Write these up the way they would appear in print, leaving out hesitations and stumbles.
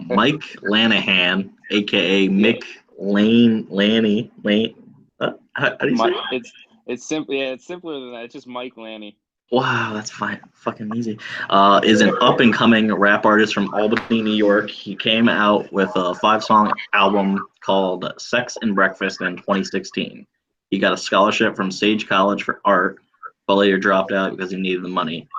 Mike Lanahan, aka Yeah, Mick Lanny. How do you say my it? it's simply yeah, it's simpler than that. It's just Mike Lanny. Wow, that's fine, fucking easy. Is an up and coming rap artist from Albany, New York. He came out with a 5 song album called Sex and Breakfast in 2016. He got a scholarship from Sage College for art, but later dropped out because he needed the money.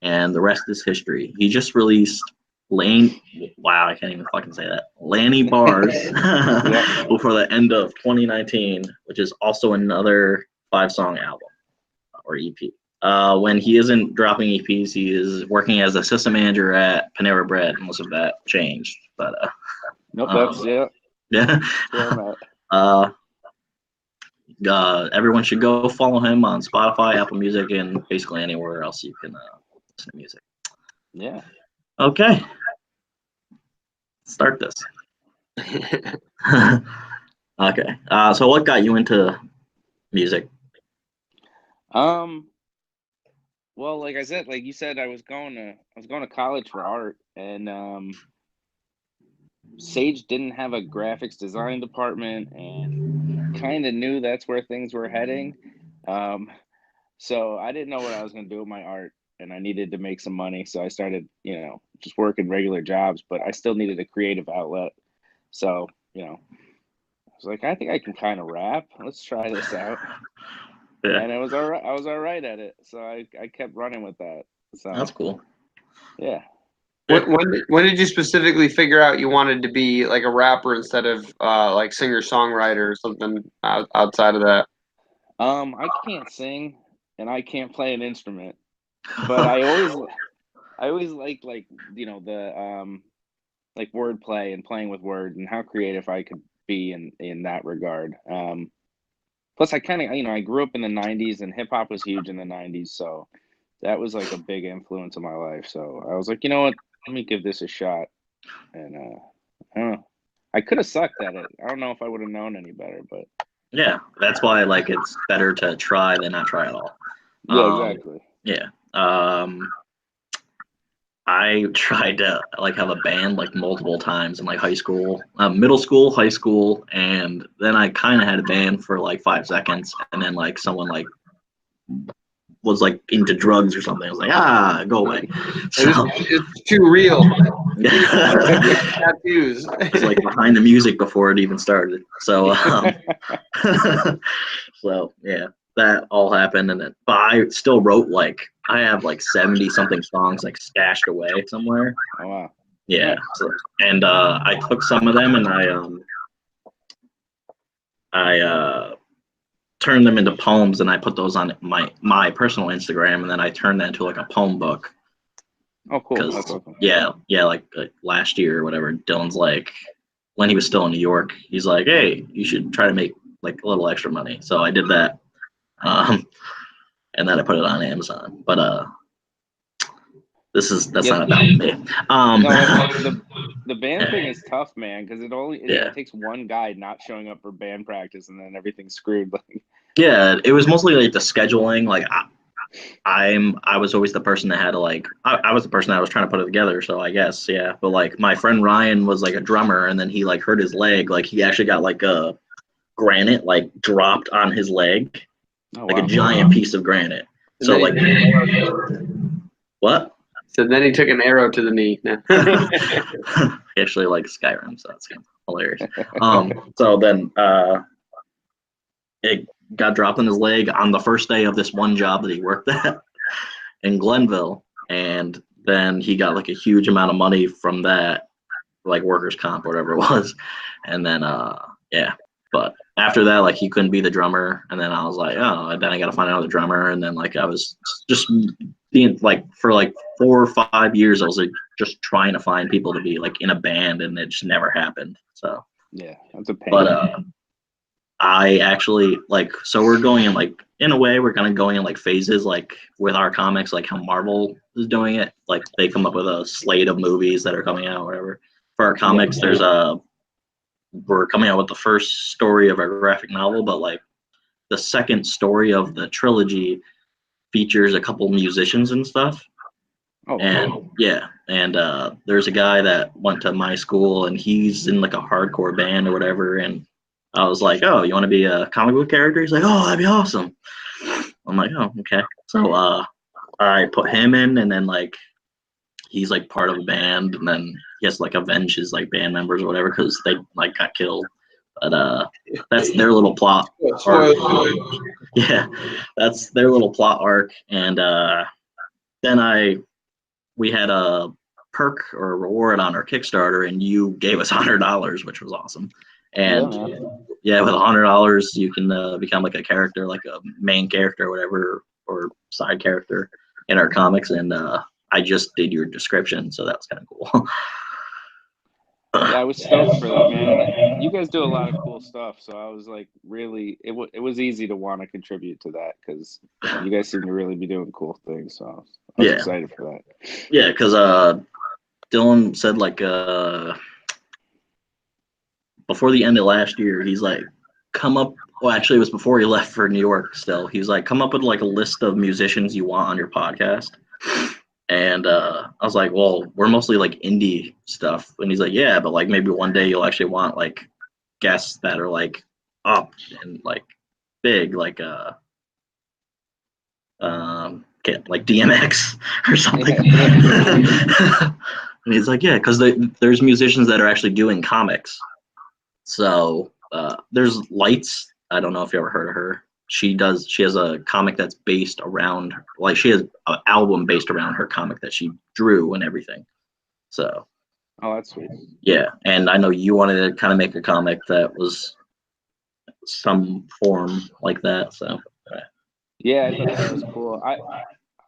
And the rest is history. He just released Lane. Wow, I can't even fucking say that. Lanny Bars Yep. before the end of 2019, which is also another 5 song album or EP. When he isn't dropping EPs, he is working as assistant manager at Panera Bread. Most of that changed, but Nope. That's um, yeah. yeah. That's where I'm at. uh, Everyone should go follow him on Spotify, Apple Music, and basically anywhere else you can listen to music. Yeah. Okay, start this. Okay, so what got you into music? Um. Well, like I said, like you said, I was going to college for art, and Sage didn't have a graphics design department, and kind of knew that's where things were heading. Um, so I didn't know what I was going to do with my art, and I needed to make some money. So I started, just working regular jobs, but I still needed a creative outlet. So, I was like, I think I can kind of rap. Let's try this out. Yeah, And it was all right. I was all right at it. So I kept running with that. that's So, cool. yeah. Yeah. When did you specifically figure out you wanted to be like a rapper instead of like singer songwriter or something outside of that? I can't sing and I can't play an instrument, but I always like the like wordplay and playing with words and how creative I could be in that regard. Plus I kind of I grew up in the 90s and hip hop was huge in the 90s, so that was like a big influence in my life. So I was like, you know what? Let me give this a shot. And I don't know. I could have sucked at it. I don't know if I would have known any better, but Yeah, that's why like it's better to try than not try at all. yeah, Um, exactly. yeah. I tried to like have a band like multiple times in like high school, middle school, high school, and then I kind of had a band for like 5 seconds, and then like someone like was like into drugs or something. I was like, go away. So It's too real. Tattoos. it's like behind the music before it even started. So so yeah, that all happened, and then but I still wrote like I have like 70 something songs like stashed away somewhere. Oh wow. Yeah, Nice. so, and I took some of them and I turned them into poems and I put those on my personal Instagram and then I turned that into like a poem book Oh cool. because That's awesome. yeah like last year or whatever Dylan's like when he was still in New York he's like hey you should try to make like a little extra money so I did that and then I put it on Amazon but that's Yeah. not about me No, the band thing is tough, man, because yeah it takes one guy not showing up for band practice and then everything's screwed. Like, yeah it was mostly like the scheduling like I was always the person that had to like I was the person that was trying to put it together so I guess yeah but like my friend Ryan was like a drummer and then he like hurt his leg like he actually got like a granite like dropped on his leg oh like a wow. giant piece of granite so like what So then he took an arrow to the knee. he actually likes Skyrim so that's kind of hilarious so then it got dropped in his leg on the first day of this one job that he worked at in Glenville, and then he got like a huge amount of money from that, like workers' comp or whatever it was, and then yeah. But after that, like he couldn't be the drummer, and then I was like, oh, then I got to find another drummer, and then like I was just being like for like 4 or 5 years, I was like just trying to find people to be like in a band, and it just never happened. So, Yeah, that's a but pain. I actually like so we're going in like in a way we're kind of going in like phases like with our comics like how Marvel is doing it like they come up with a slate of movies that are coming out or whatever. For our Yeah. comics there's we're coming out with the first story of our graphic novel but like the second story of the trilogy features a couple musicians and stuff Oh and cool. yeah and there's a guy that went to my school, and he's in like a hardcore band or whatever. And I was like, "Oh, you want to be a comic book character?" He's like, "Oh, that'd be awesome." I'm like, "Oh, okay." So I put him in, and then like he's like part of a band, and then he has to like avenge his like band members or whatever because they like got killed. But that's their little plot arc. Yeah, that's their little plot arc. And then we had a perk or a reward on our Kickstarter, and you gave us $100, which was awesome. And yeah, with $100, you can become like a character, like a main character or whatever, or side character in our comics. And I just did your description, so that was kind of cool. Yeah, I was stoked for that, man. And you guys do a lot of cool stuff, so I was like, really, it was easy to want to contribute to that because you guys seem to really be doing cool things. So I was excited for that. Yeah, because Dylan said like before the end of last year, he's like, come up. Well, actually, it was before he left for New York. Still, he's like, come up with like a list of musicians you want on your podcast. And I was like, well, we're mostly like indie stuff. And he's like, yeah, but like maybe one day you'll actually want like guests that are like up and like big, like like DMX or something. And he's like, yeah, because there's musicians that are actually doing comics. So there's Lights. I don't know if you ever heard of her. She has a comic that's based around, like she has an album based around her comic that she drew and everything. So Oh, that's sweet. yeah, and I know you wanted to kind of make a comic that was some form like that. So Yeah, I thought that was cool.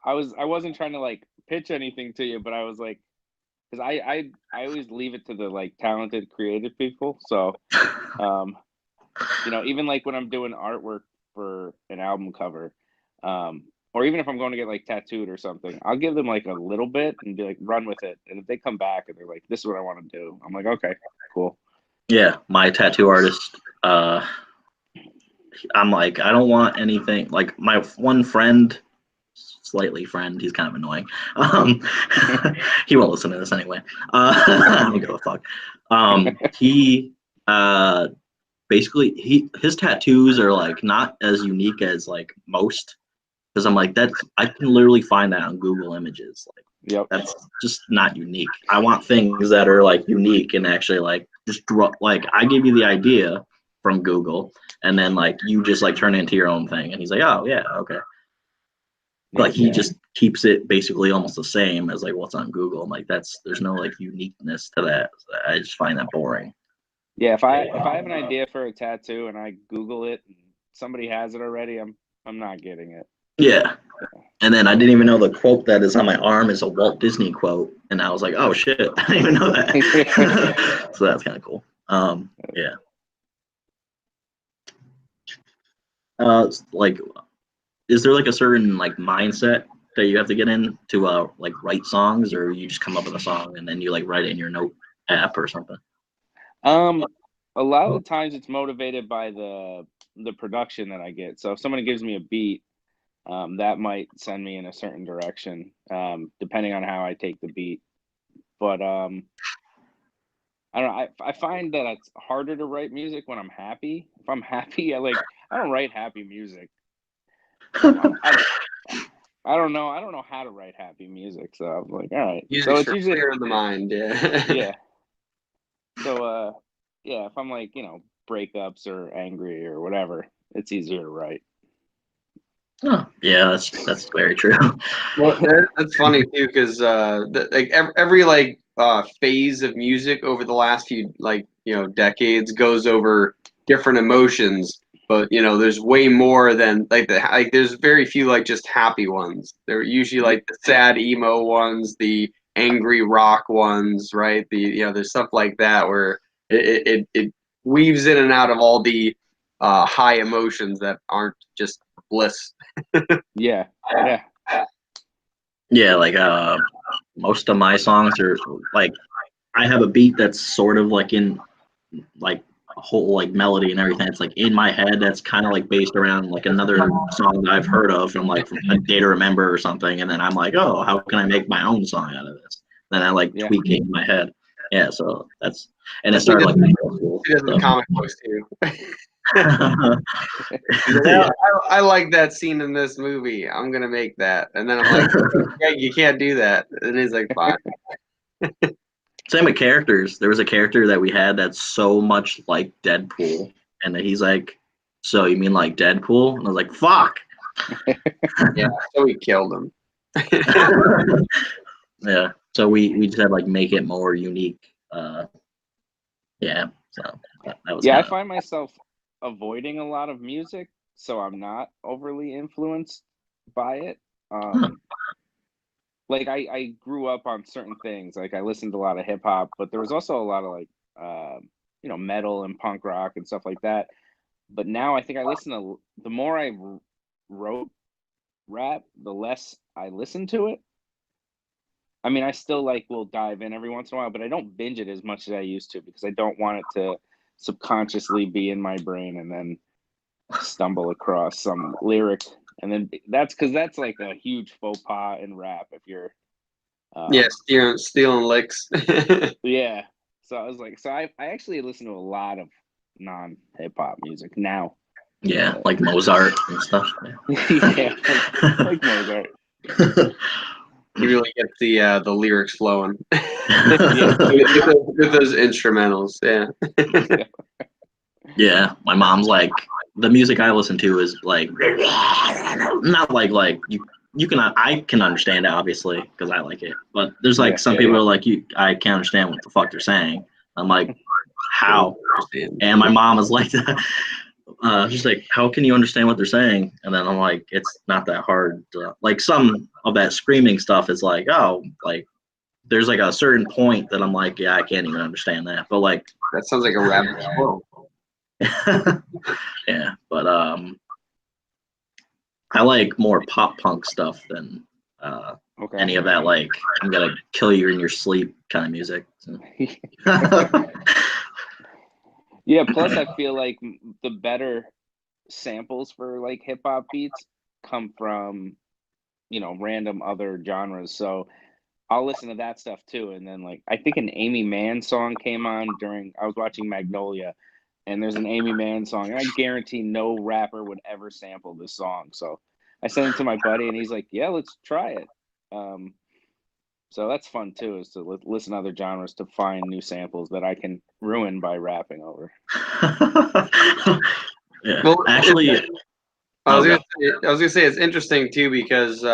I wasn't trying to like pitch anything to you, but I was like, because I always leave it to the like talented creative people. So even like when I'm doing artwork for an album cover, or even if I'm going to get like tattooed or something, I'll give them like a little bit and be like, run with it. And if they come back and they're like, this is what I want to do, I'm like, okay, cool. Yeah, my tattoo artist, I'm like, I don't want anything like my one friend, slightly friend, he's kind of annoying. He won't listen to this anyway. I don't give a fuck. He basically his tattoos are like not as unique as like most, because I'm like, I can literally find that on Google Images. Like, yep, that's just not unique. I want things that are like unique and actually like just draw. Like I give you the idea from Google, and then like you just like turn it into your own thing. And he's like, oh yeah, okay. Like he just keeps it basically almost the same as like what's on Google. I'm like, there's no like uniqueness to that. I just find that boring. Yeah, if I have an idea for a tattoo and I Google it and somebody has it already, I'm not getting it. Yeah. And then I didn't even know the quote that is on my arm is a Walt Disney quote, and I was like, oh shit, I didn't even know that. So that's kind of cool. Yeah. Like, is there like a certain like mindset that you have to get in to like write songs, or you just come up with a song and then you like write it in your note app or something? A lot of the times it's motivated by the production that I get. So if somebody gives me a beat, that might send me in a certain direction, depending on how I take the beat. But I don't know. I find that it's harder to write music when I'm happy. If I'm happy, I don't write happy music. I don't know. I don't know how to write happy music, so I'm like, all right. Music So it's usually clear in the mind, yeah. yeah. So yeah, if I'm like breakups or angry or whatever, it's easier to write. Oh, yeah, that's very true. Well, that's funny too, because like every like phase of music over the last few decades goes over different emotions, but there's way more than there's very few like just happy ones. They're usually like the sad emo ones, the angry rock ones, right? There's stuff like that where it weaves in and out of all the high emotions that aren't just bliss. Yeah. Yeah, like most of my songs are like, I have a beat that's sort of like in like a whole like melody and everything. It's like in my head that's kind of like based around like another song that I've heard of from A Day to Remember or something, and then I'm like, oh, how can I make my own song out of this? then I like Yeah. tweak it in my head. Yeah, so that's and it That's what started like he middle school. He does the So. comic books too. He's like, Yeah. I like that scene in this movie. I'm gonna make that, and then I'm like, Greg, you can't do that. And he's like, fine. Same with characters. There was a character that we had that's so much like Deadpool, and then he's like, "So you mean like Deadpool?" And I was like, "Fuck." Yeah, so he killed him. Yeah. So we just had like make it more unique. Yeah. So that was Yeah, I kind of find myself avoiding a lot of music, so I'm not overly influenced by it. Like I grew up on certain things. Like I listened to a lot of hip hop, but there was also a lot of like metal and punk rock and stuff like that. But now I think I listen to the more I wrote rap, the less I listen to it. I mean, I still like will dive in every once in a while, but I don't binge it as much as I used to because I don't want it to subconsciously be in my brain and then stumble across some lyric. And then that's like a huge faux pas in rap if you're Yeah, stealing licks. yeah. So I was like, so I actually listen to a lot of non hip hop music now. yeah, like Mozart and stuff. Yeah, like Mozart. You really get the lyrics flowing. Yeah. with those instrumentals. Yeah. Yeah, my mom's like the music I listen to is like not like you can I can understand it obviously because I like it, but there's like Yeah. some people are like I can't understand what the fuck they're saying. I'm like how, and my mom is like that. She's like, how can you understand what they're saying? And then I'm like, it's not that hard. Like some of that screaming stuff is like, oh, like there's like a certain point that I'm like, yeah, I can't even understand that. But like, That sounds like a rap squirrel. yeah, but I like more pop punk stuff than Okay. any of that. Like, I'm gonna kill you in your sleep kind of music. So. Yeah. Plus, I feel like the better samples for like hip hop beats come from random other genres. So I'll listen to that stuff too. And then like I think an Amy Mann song came on during I was watching Magnolia, and there's an Amy Mann song, and I guarantee no rapper would ever sample this song. So I sent it to my buddy, and he's like, "Yeah, let's try it." So that's fun too, is to listen to other genres to find new samples that I can ruin by rapping over. Yeah, Well, actually, I was gonna say it's interesting too because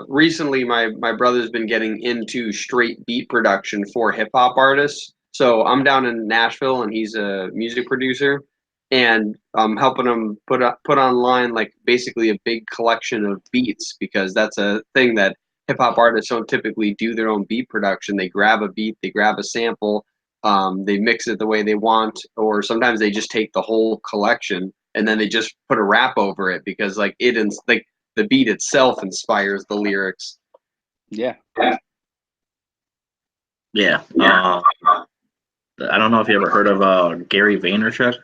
recently my brother's been getting into straight beat production for hip hop artists. So I'm down in Nashville and he's a music producer, and I'm helping him put online like basically a big collection of beats because that's a thing that hip hop artists don't typically do their own beat production. They grab a beat, they grab a sample, they mix it the way they want, or sometimes they just take the whole collection and then they just put a rap over it because like like the beat itself inspires the lyrics. Yeah. yeah. I don't know if you ever heard of Gary Vaynerchuk.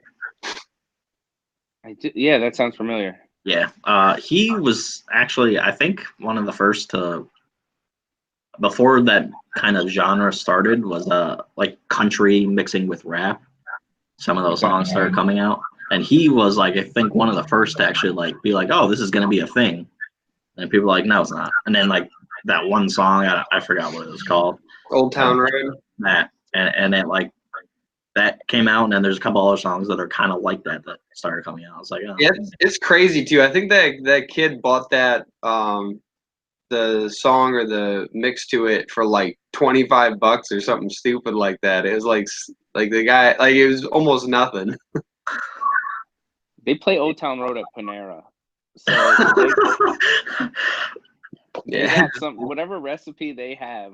Yeah, that sounds familiar. Yeah, he was actually, I think, one of the first to, before that kind of genre started, was like country mixing with rap. Some of those Okay. songs started coming out, and he was like, I think, one of the first to actually like be like, oh, this is gonna be a thing, and people were like, no, it's not. And then like that one song, I forgot what it was called. Old Town Road. That and it like that came out, and then there's a couple other songs that are kind of like that started coming out. I was like, oh. Yeah, it's crazy too. I think that kid bought that the song or the mix to it for like $25 or something stupid like that. It was like the guy like it was almost nothing. They play Old Town Road at Panera. So they got whatever recipe they have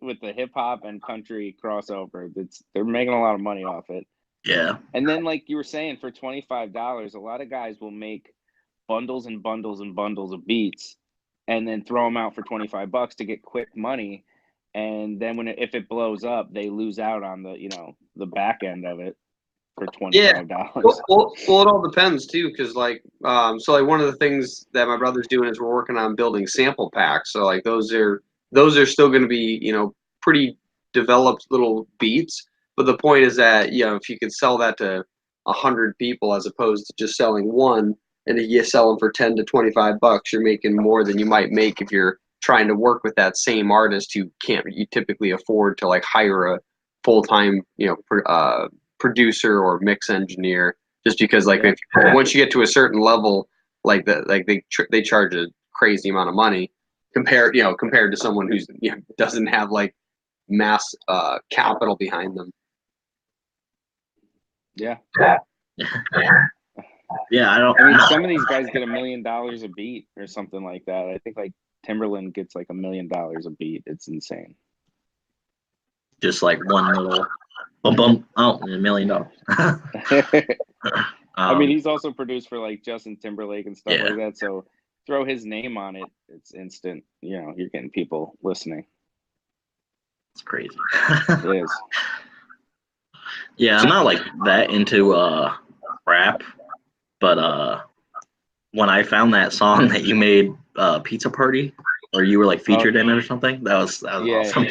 with the hip hop and country crossover. They're making a lot of money off it. Yeah. And then, like you were saying, for $25, a lot of guys will make bundles and bundles and bundles of beats, and then throw them out for $25 to get quick money. And then if it blows up, they lose out on the back end of it for $25. Yeah. Well, it all depends too, because like so like one of the things that my brother's doing is we're working on building sample packs. So like those are still going to be pretty developed little beats. But the point is that, you know, if you could sell that to 100 people as opposed to just selling one, and if you sell them for 10 to 25 bucks, you're making more than you might make if you're trying to work with that same artist who can't you typically afford to like hire a full-time, you know, producer or mix engineer, just because like if, once you get to a certain level, like that, like they charge a crazy amount of money compared to someone who's, you know, doesn't have like mass capital behind them. Yeah. Yeah, I mean, some of these guys get $1 million a beat or something like that. I think like Timberland gets like $1 million a beat. It's insane. just like one little bump bump. Oh, $1 million. I mean, he's also produced for like Justin Timberlake and stuff Yeah. like that. So throw his name on it, it's instant. You know, you're getting people listening. It's crazy. It is. Yeah, I'm not like that into rap, but when I found that song that you made, Pizza Party, or you were like featured in it or something, that was awesome.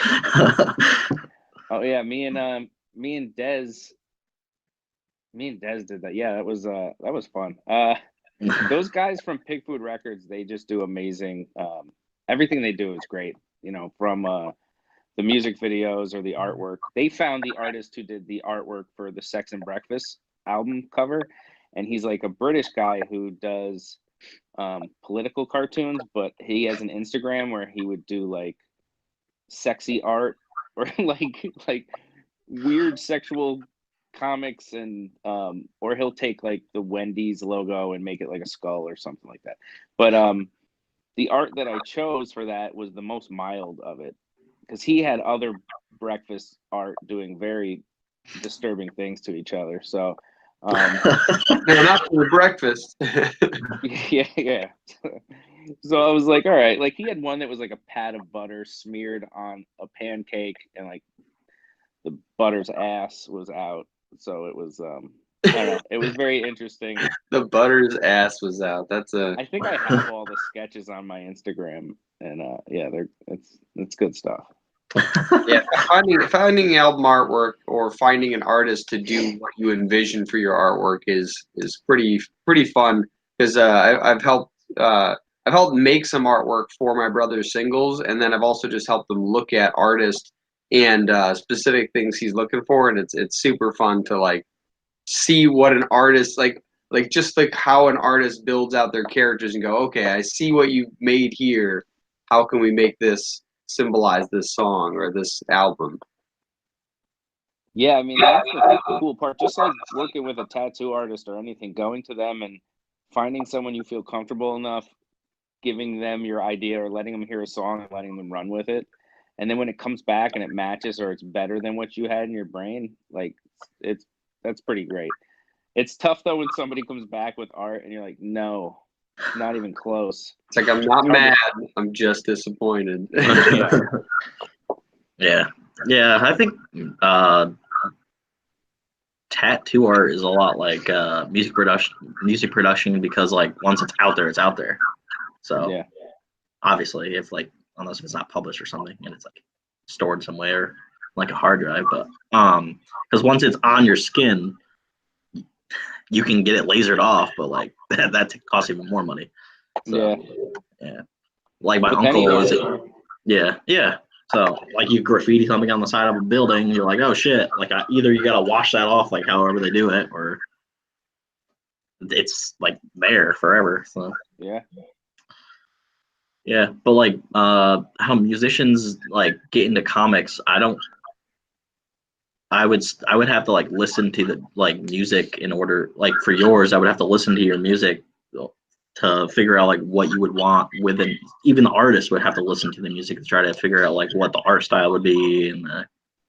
Oh yeah, me and Dez did that. Yeah, that was fun. Those guys from Pig Food Records, they just do amazing. Everything they do is great. You know, from the music videos or the artwork. They found the artist who did the artwork for the Sex and Breakfast album cover, and he's like a British guy who does political cartoons, but he has an Instagram where he would do like sexy art or like weird sexual comics, and or he'll take like the Wendy's logo and make it like a skull or something like that. But the art that I chose for that was the most mild of it, because he had other breakfast art doing very disturbing things to each other. So No, not for the breakfast. yeah. So I was like, all right, like he had one that was like a pat of butter smeared on a pancake, and like the butter's ass was out. So it was I don't know, it was very interesting. The butter's ass was out. That's a. I think I have all the sketches on my Instagram, and yeah, it's good stuff. Yeah, finding album artwork or finding an artist to do what you envision for your artwork is pretty fun, because I've helped make some artwork for my brother's singles, and then I've also just helped them look at artists and specific things he's looking for, and it's super fun to like see what an artist like just like how an artist builds out their characters and go, okay, I see what you made here. How can we make this symbolize this song or this album? Yeah, I mean, that's the cool part. Just like working with a tattoo artist or anything, going to them and finding someone you feel comfortable enough giving them your idea or letting them hear a song and letting them run with it. And then when it comes back and it matches or it's better than what you had in your brain, like that's pretty great. It's tough though when somebody comes back with art and you're like, no, not even close. It's like, I'm not mad, I'm just disappointed. Yeah, I think tattoo art is a lot like music production, because like once it's out there, it's out there. So yeah, obviously, if like, unless it's not published or something and it's like stored somewhere like a hard drive, but because once it's on your skin, you can get it lasered off, but like that costs even more money. So, yeah. Like my uncle was, yeah. So like you graffiti something on the side of a building, you're like, oh shit! Like either you gotta wash that off, like however they do it, or it's like there forever. So yeah, but like how musicians like get into comics, I would have to like listen to the like music in order, like for yours, I would have to listen to your music to figure out like what you would want within. Even the artist would have to listen to the music to try to figure out like what the art style would be and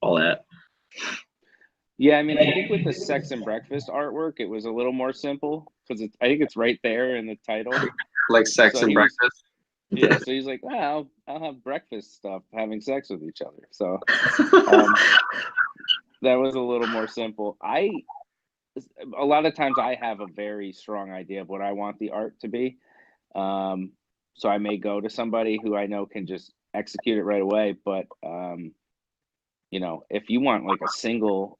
all that. Yeah, I mean, I think with the Sex and Breakfast artwork, it was a little more simple because I think it's right there in the title. Like Sex and Breakfast. Yeah, so he's like, well, I'll have breakfast stuff, having sex with each other. So that was a little more simple. A lot of times I have a very strong idea of what I want the art to be. So I may go to somebody who I know can just execute it right away. But you know, if you want like a single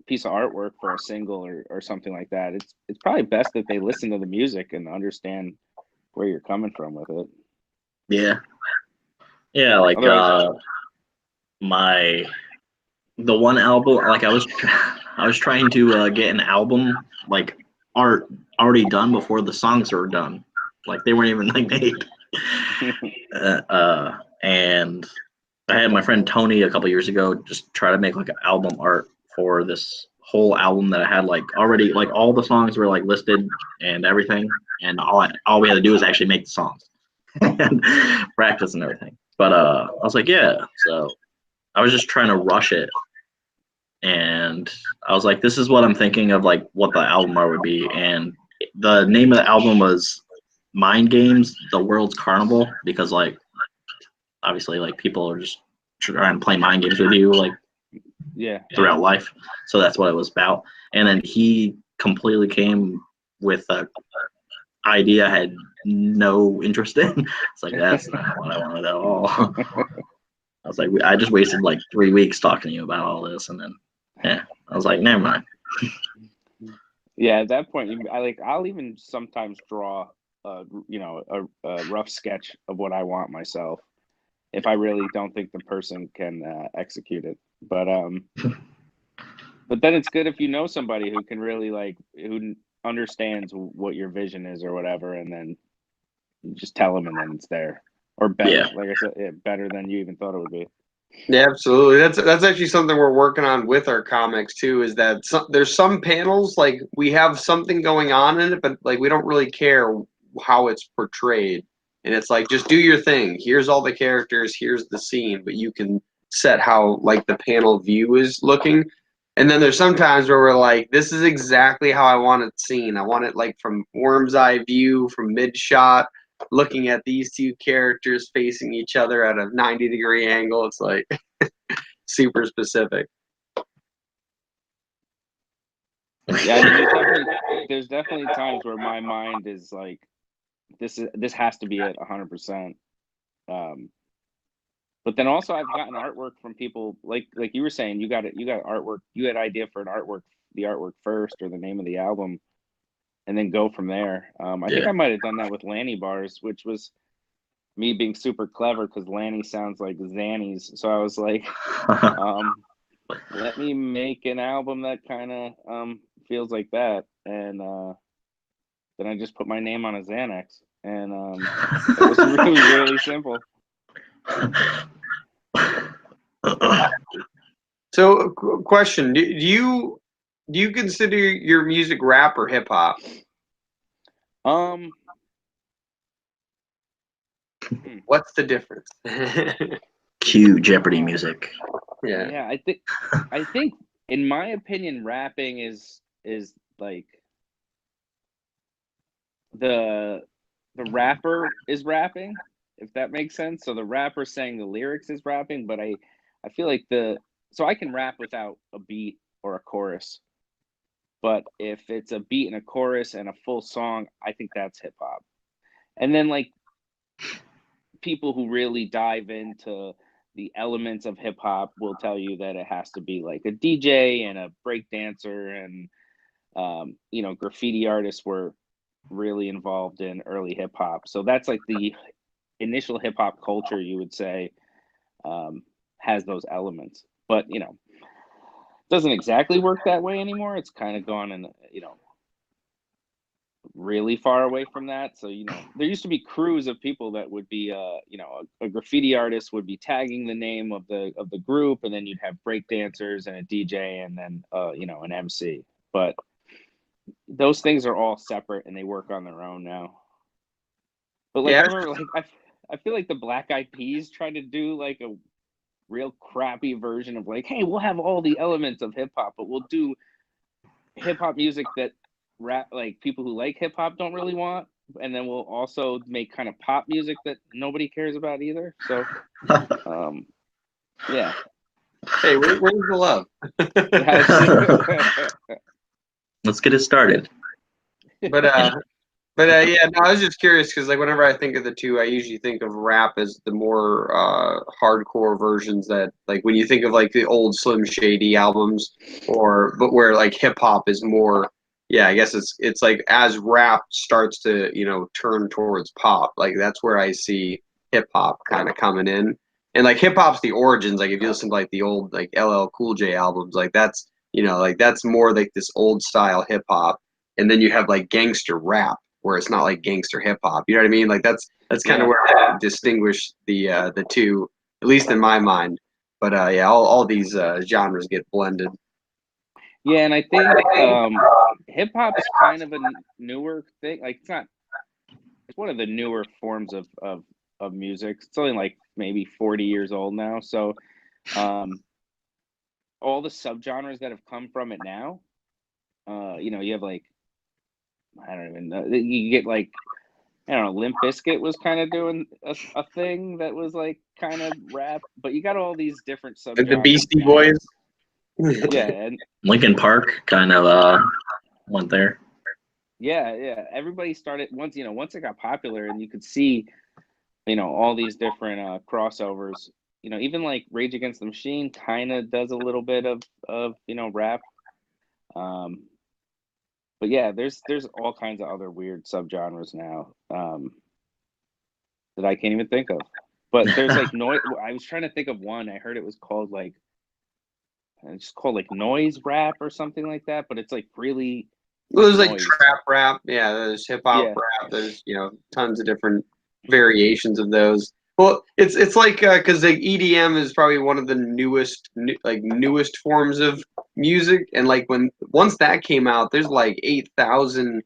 piece of artwork for a single or something like that, it's probably best that they listen to the music and understand where you're coming from with it. Yeah. Yeah, like Otherwise, my the one album, like I was trying to get an album like art already done before the songs were done. Like they weren't even like made. And I had my friend Tony a couple years ago just try to make like an album art for this whole album that I had like already, like all the songs were like listed and everything, and all we had to do was actually make the songs and practice and everything. But I was like, yeah. So I was just trying to rush it, and I was like, this is what I'm thinking of, like what the album art would be, and the name of the album was Mind Games: The World's Carnival, because like obviously like people are just trying to play mind games with you like yeah. throughout life. So that's what it was about. And then he completely came with a idea I had no interest in. It's like, that's not what I wanted at all. I was like, I just wasted like 3 weeks talking to you about all this, and then yeah, I was like, never mind. Yeah, at that point, I'll even sometimes draw, you know, a rough sketch of what I want myself if I really don't think the person can execute it. But then it's good if you know somebody who can really like who understands what your vision is or whatever, and then you just tell them, and then it's there or better. Yeah. Like I said, better than you even thought it would be. Yeah, absolutely. That's actually something we're working on with our comics too. Is that there's some panels like we have something going on in it, but like we don't really care how it's portrayed. And it's like just do your thing. Here's all the characters. Here's the scene, but you can set how like the panel view is looking. And then there's some times where we're like, this is exactly how I want it seen. I want it like from worm's eye view, from mid shot, looking at these two characters facing each other at a 90-degree angle. It's like super specific. Yeah, I mean, there's definitely times where my mind is like, this has to be it 100%. But then also I've gotten artwork from people like you were saying, you got artwork, you had idea for the artwork first or the name of the album, and then go from there. I think I might have done that with Lanny bars, which was me being super clever because Lanny sounds like Zanny's. So I was like, let me make an album that kind of feels like that, and then I just put my name on a Xanax, and it was really really simple. So, question: Do you consider your music rap or hip hop? What's the difference? Cue Jeopardy music. Yeah, I think in my opinion, rapping is like the rapper is rapping, if that makes sense. So the rapper saying the lyrics is rapping, but I feel like so I can rap without a beat or a chorus. But if it's a beat and a chorus and a full song, I think that's hip hop. And then like people who really dive into the elements of hip hop will tell you that it has to be like a DJ and a break dancer, and you know, graffiti artists were really involved in early hip hop. So that's like the initial hip hop culture, you would say, has those elements. But you know, doesn't exactly work that way anymore. It's kind of gone in, you know, really far away from that. So you know, there used to be crews of people that would be you know, a graffiti artist would be tagging the name of the group, and then you'd have break dancers and a DJ, and then you know, an MC. But those things are all separate and they work on their own now. But like, Yeah. I remember, like I feel like the Black Eyed Peas tried to do like a real crappy version of like, hey, we'll have all the elements of hip hop, but we'll do hip hop music that rap like people who like hip hop don't really want, and then we'll also make kind of pop music that nobody cares about either. So yeah. Hey, where's the love? Let's get it started. But But yeah, no, I was just curious because like whenever I think of the two, I usually think of rap as the more hardcore versions that like when you think of like the old Slim Shady albums, or but where like hip hop is more. Yeah, I guess it's like as rap starts to turn towards pop, like that's where I see hip hop kind of coming in, and like hip hop's the origins. Like if you listen to like the old like LL Cool J albums, like that's like that's more like this old style hip hop, and then you have like gangster rap where it's not like gangster hip hop. You know what I mean? Like that's kind of where I distinguish the two, at least in my mind. But yeah, all these genres get blended. Yeah, and I think hip hop's kind of a newer thing. Like it's one of the newer forms of music. It's only like maybe 40 years old now. So all the subgenres that have come from it now, you have like I don't even know. You get like I don't know. Limp Bizkit was kind of doing a thing that was like kind of rap, but you got all these different Like the subgenres. Beastie Boys. Yeah, and Linkin Park kind of went there. yeah. Everybody started once it got popular, and you could see all these different crossovers. Even like Rage Against the Machine kind of does a little bit of rap. But yeah, there's all kinds of other weird subgenres now that I can't even think of. But there's like noise. I was trying to think of one. I heard it was called like it's just called like noise rap or something like that. But it's like really Well, there's like noise. trap rap. Yeah, there's hip hop Yeah. rap. There's tons of different variations of those. Well, it's like because like EDM is probably one of the newest forms of music, and like once that came out, there's like 8,000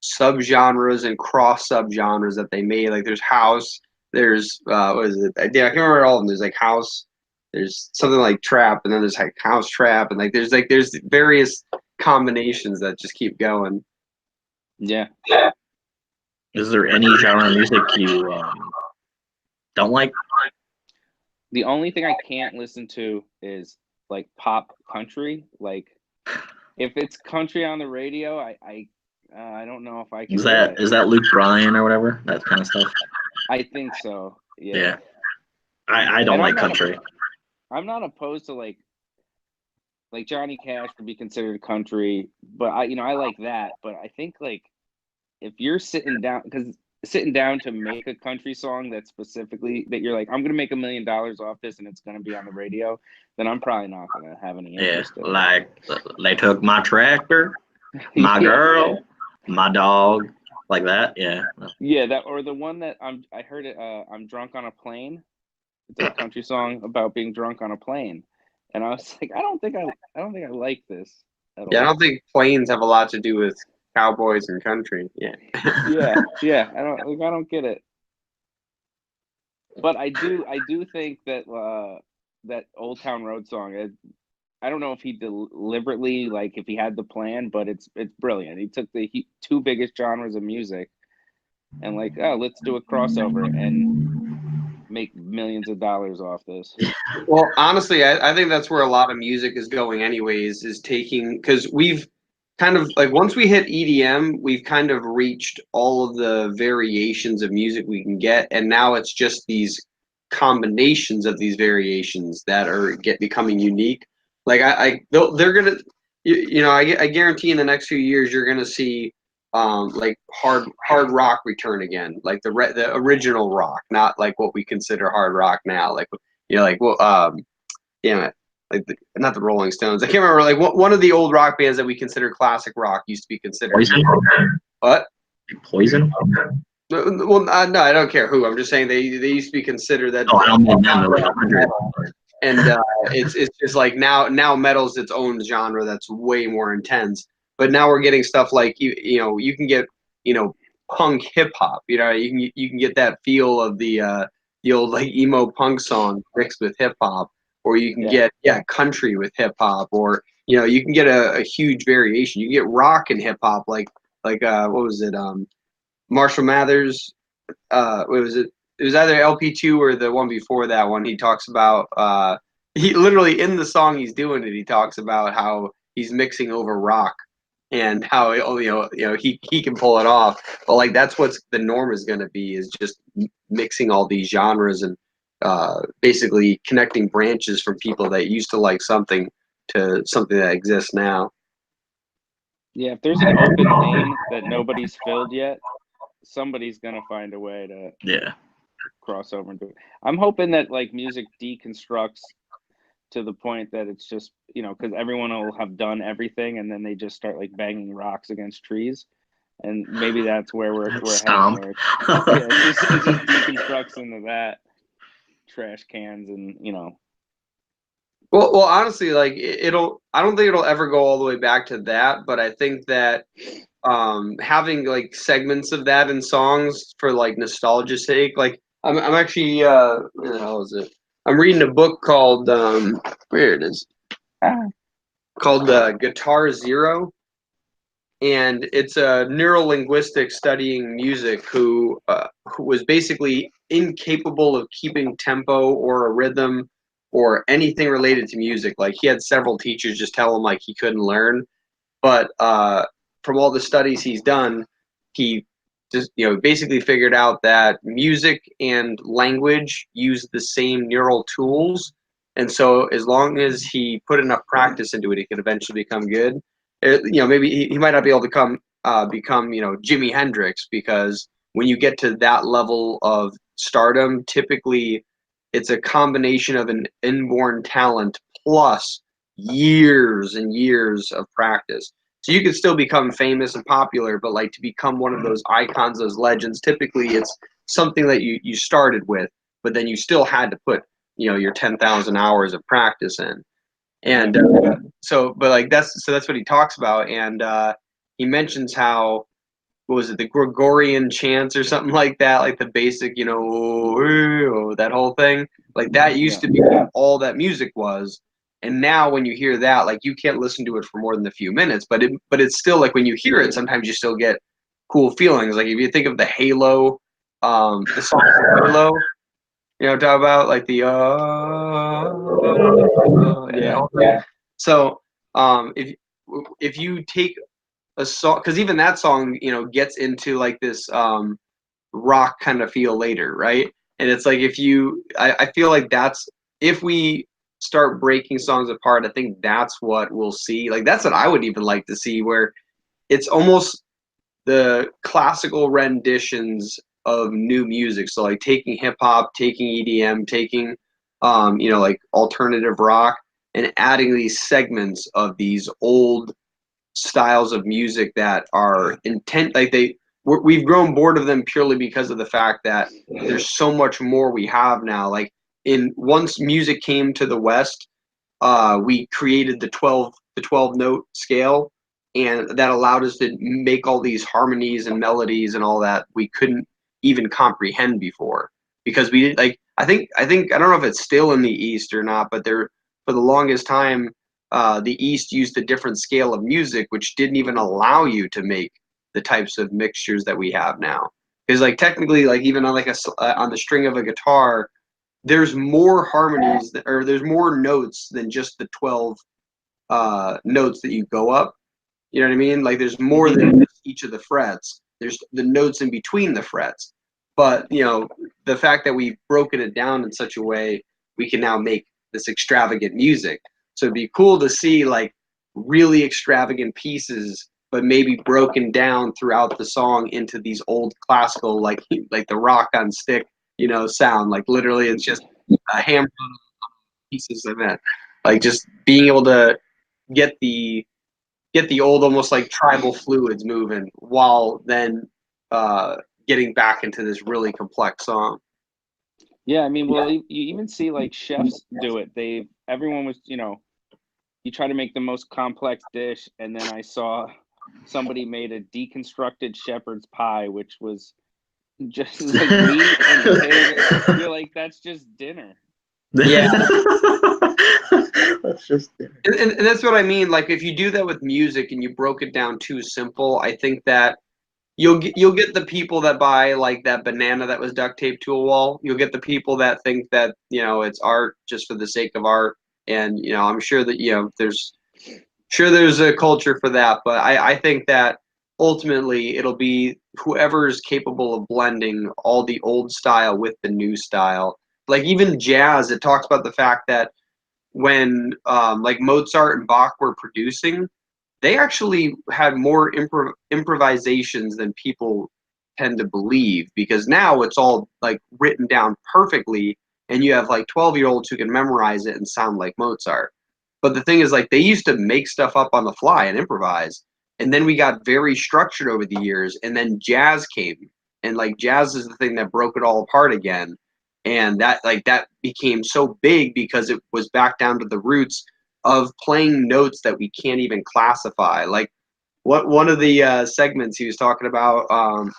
subgenres and cross subgenres that they made. Like there's house, there's what is it? Yeah, I can't remember all of them. There's like house, there's something like trap, and then there's like house trap, and like there's various combinations that just keep going. Yeah. Is there any genre of music you don't like? The only thing I can't listen to is like pop country. Like if it's country on the radio, I don't know if I can Is do that it. is that Luke Bryan or whatever? That kind of stuff. I think so. Yeah. Yeah. I don't And like country. I'm not opposed to like Johnny Cash would be considered country, but I like that. But I think like if you're sitting down to make a country song that specifically that you're like, I'm gonna make $1 million off this and it's gonna be on the radio, then I'm probably not gonna have any Yeah, interest in it. like they took my tractor, my girl, my dog, like that. Yeah. Yeah, that or the one that I heard it. I'm drunk on a plane. It's a country song about being drunk on a plane, and I was like, I don't think I like this at all. Yeah, I don't think planes have a lot to do with cowboys and country. Yeah. yeah. I don't get it. But I do think that that Old Town Road song. I don't know if he deliberately if he had the plan, but it's brilliant. He took the two biggest genres of music and let's do a crossover and make millions of dollars off this. Well, honestly, I think that's where a lot of music is going anyways, is taking because we've kind of like once we hit EDM, we've kind of reached all of the variations of music we can get, and now it's just these combinations of these variations that are becoming unique. Like they're gonna, I guarantee in the next few years you're gonna see like hard rock return again, like the original rock, not like what we consider hard rock now. Like damn it, not the Rolling Stones. I can't remember. Like one of the old rock bands that we consider classic rock used to be considered Poison. What? Poison. Well, no, I don't care who. I'm just saying they used to be considered that. Oh, I don't mean them. Like 100. And it's just like now metal's its own genre that's way more intense. But now we're getting stuff like you can get punk hip hop. You can get that feel of the old like emo punk song mixed with hip hop, or you can get country with hip hop, or you can get a huge variation. You can get rock and hip hop like what was it Marshall Mathers what was it? It was either LP2 or the one before that one. He talks about he literally in the song he's doing it. He talks about how he's mixing over rock and how he can pull it off. But like that's what's the norm is going to be, is just mixing all these genres and basically connecting branches from people that used to like something to something that exists now. Yeah, if there's an open lane that nobody's filled yet, somebody's gonna find a way to Yeah. cross over and do it. I'm hoping that like music deconstructs to the point that it's just, because everyone will have done everything and then they just start like banging rocks against trees, and maybe that's where we're heading. Stomp. Where it just deconstructs into that, trash cans and Well, honestly, like I don't think it'll ever go all the way back to that, but I think that having like segments of that in songs for like nostalgia's sake, like I'm actually where the hell is it? I'm reading a book called where it is called Guitar Zero, and it's a neurolinguistic studying music who was basically incapable of keeping tempo or a rhythm or anything related to music. Like he had several teachers just tell him like he couldn't learn, but from all the studies he's done, he just basically figured out that music and language use the same neural tools, and so as long as he put enough practice into it, he could eventually become good. Maybe he might not be able to become Jimi Hendrix, because when you get to that level of stardom, typically it's a combination of an inborn talent plus years and years of practice. So you can still become famous and popular, but like to become one of those icons, those legends, typically it's something that you started with, but then you still had to put your 10,000 hours of practice in. And but like that's what he talks about, and he mentions how, what was it, the Gregorian chants or something like that, like the basic, that whole thing, like that used to be all that music was. And now when you hear that, like you can't listen to it for more than a few minutes, but it's still like when you hear it, sometimes you still get cool feelings. Like if you think of the Halo, the song Halo, talk about like the yeah. So if you take a song, because even that song gets into like this rock kind of feel later, right? And it's like I feel like that's, if we start breaking songs apart, I think that's what we'll see. Like that's what I would even like to see, where it's almost the classical renditions of new music. So like taking hip hop, taking EDM, taking like alternative rock, and adding these segments of these old styles of music that are intent, like we've grown bored of them purely because of the fact that there's so much more we have now. Like once music came to the West, we created the 12 note scale, and that allowed us to make all these harmonies and melodies and all that we couldn't even comprehend before, because we didn't like, I don't know if it's still in the East or not, but there, for the longest time, the East used a different scale of music which didn't even allow you to make the types of mixtures that we have now. Because like technically, like even on like on the string of a guitar, there's more harmonies or there's more notes than just the 12 notes that you go up. You know what I mean? Like there's more than just each of the frets. There's the notes in between the frets. But the fact that we've broken it down in such a way, we can now make this extravagant music. So it'd be cool to see like really extravagant pieces, but maybe broken down throughout the song into these old classical, like the rock on stick, sound. Like literally, it's just a hammer on pieces of that. Like just being able to get the old, almost like tribal fluids moving, while then getting back into this really complex song. Yeah, I mean, well, you even see like chefs do it. Everyone was, you try to make the most complex dish, and then I saw somebody made a deconstructed shepherd's pie, which was just like meat and potatoes. You're like, that's just dinner. Yeah. That's just dinner. And that's what I mean. Like if you do that with music and you broke it down too simple, I think that you'll get the people that buy like that banana that was duct taped to a wall. You'll get the people that think that it's art just for the sake of art. And I'm sure that there's sure there's a culture for that, but I think that ultimately it'll be whoever's capable of blending all the old style with the new style. Like even jazz, it talks about the fact that when like Mozart and Bach were producing, they actually had more improvisations than people tend to believe, because now it's all like written down perfectly, and you have like 12-year-olds who can memorize it and sound like Mozart. But the thing is, like, they used to make stuff up on the fly and improvise, and then we got very structured over the years, and then jazz came, and like jazz is the thing that broke it all apart again, and that became so big because it was back down to the roots of playing notes that we can't even classify. Like what one of the segments he was talking about,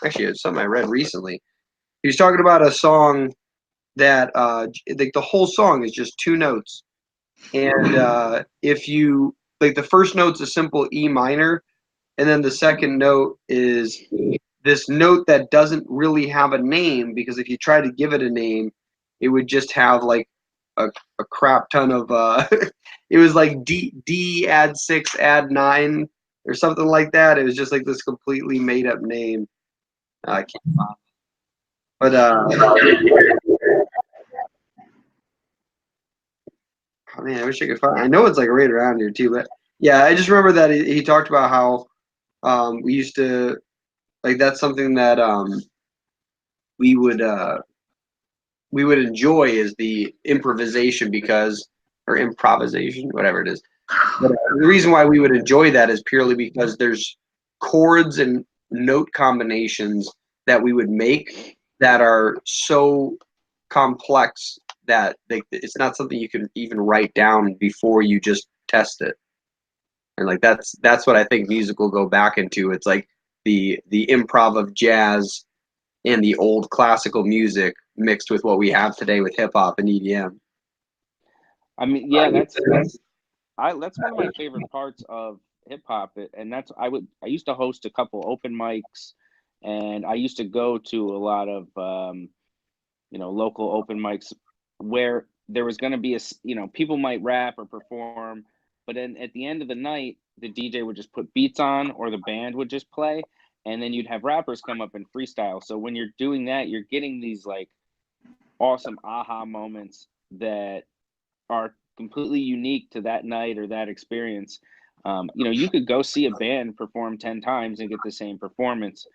actually it's something I read recently. He was talking about a song that like the whole song is just two notes, and if you like, the first note's a simple E minor, and then the second note is this note that doesn't really have a name, because if you try to give it a name, it would just have like a crap ton of it was like D add 6 add 9 or something like that. It was just like this completely made up name. I can't find it. But oh man, I wish I could find. I know it's like right around here too, but yeah, I just remember that he talked about how we used to, like, that's something that we would we would enjoy, is the improvisation, because, or improvisation, whatever it is. But the reason why we would enjoy that is purely because there's chords and note combinations that we would make that are so complex that it's not something you can even write down before you just test it. And like that's what I think music will go back into. It's like the improv of jazz and the old classical music mixed with what we have today with hip hop and EDM. I mean, yeah, that's one of my favorite parts of hip hop, and that's I used to host a couple open mics, and I used to go to a lot of local open mics where there was going to be people might rap or perform, but then at the end of the night the DJ would just put beats on, or the band would just play, and then you'd have rappers come up and freestyle. So when you're doing that, you're getting these like awesome aha moments that are completely unique to that night or that experience. You could go see a band perform 10 times and get the same performance,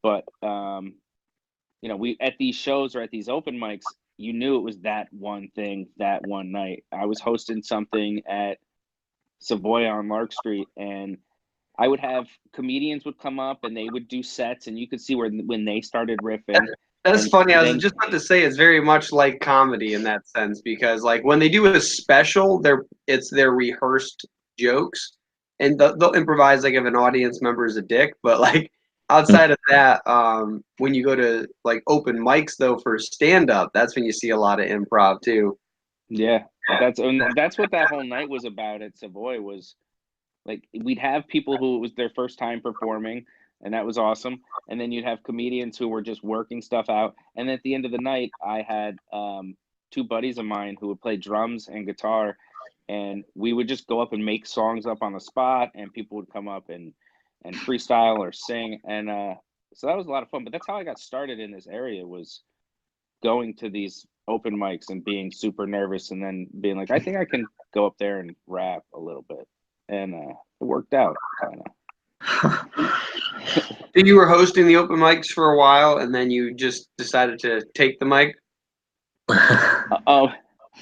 but we at these shows or at these open mics, you knew it was that one thing that one night. I was hosting something at Savoy on Lark Street, and I would have comedians would come up and they would do sets, and you could see when they started riffing. That's And funny. I was then, just about to say it's very much like comedy in that sense, because like when they do a special, it's their rehearsed jokes, and they'll improvise like if an audience member is a dick. But like outside of that, when you go to like open mics though for stand up, that's when you see a lot of improv too. yeah, that's what that whole night was about at Savoy. Was like we'd have people who it was their first time performing, and that was awesome. And then you'd have comedians who were just working stuff out. And at the end of the night, I had two buddies of mine who would play drums and guitar, and we would just go up and make songs up on the spot, and people would come up and freestyle or sing. And so that was a lot of fun. But that's how I got started in this area, was going to these open mics and being super nervous, and then being like, I think I can go up there and rap a little bit. And it worked out, kind of. So you were hosting the open mics for a while, and then you just decided to take the mic? Oh,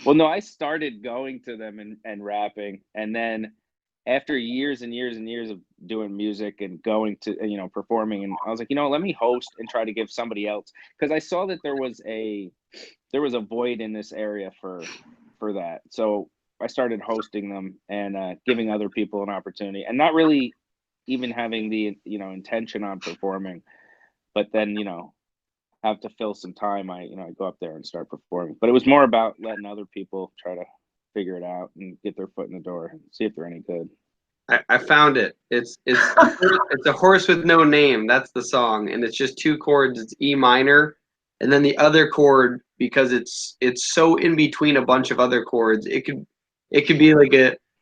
well, no, I started going to them and rapping, and then after years and years and years of doing music and going to performing, and I was like, let me host and try to give somebody else, because I saw that there was a void in this area for that. So I started hosting them and giving other people an opportunity, and not really even having the intention on performing, but then have to fill some time. I go up there and start performing, but it was more about letting other people try to figure it out and get their foot in the door and see if they're any good. I found it. It's it's a horse with no name. That's the song, and it's just two chords. It's E minor, and then the other chord, because it's so in between a bunch of other chords. It could be like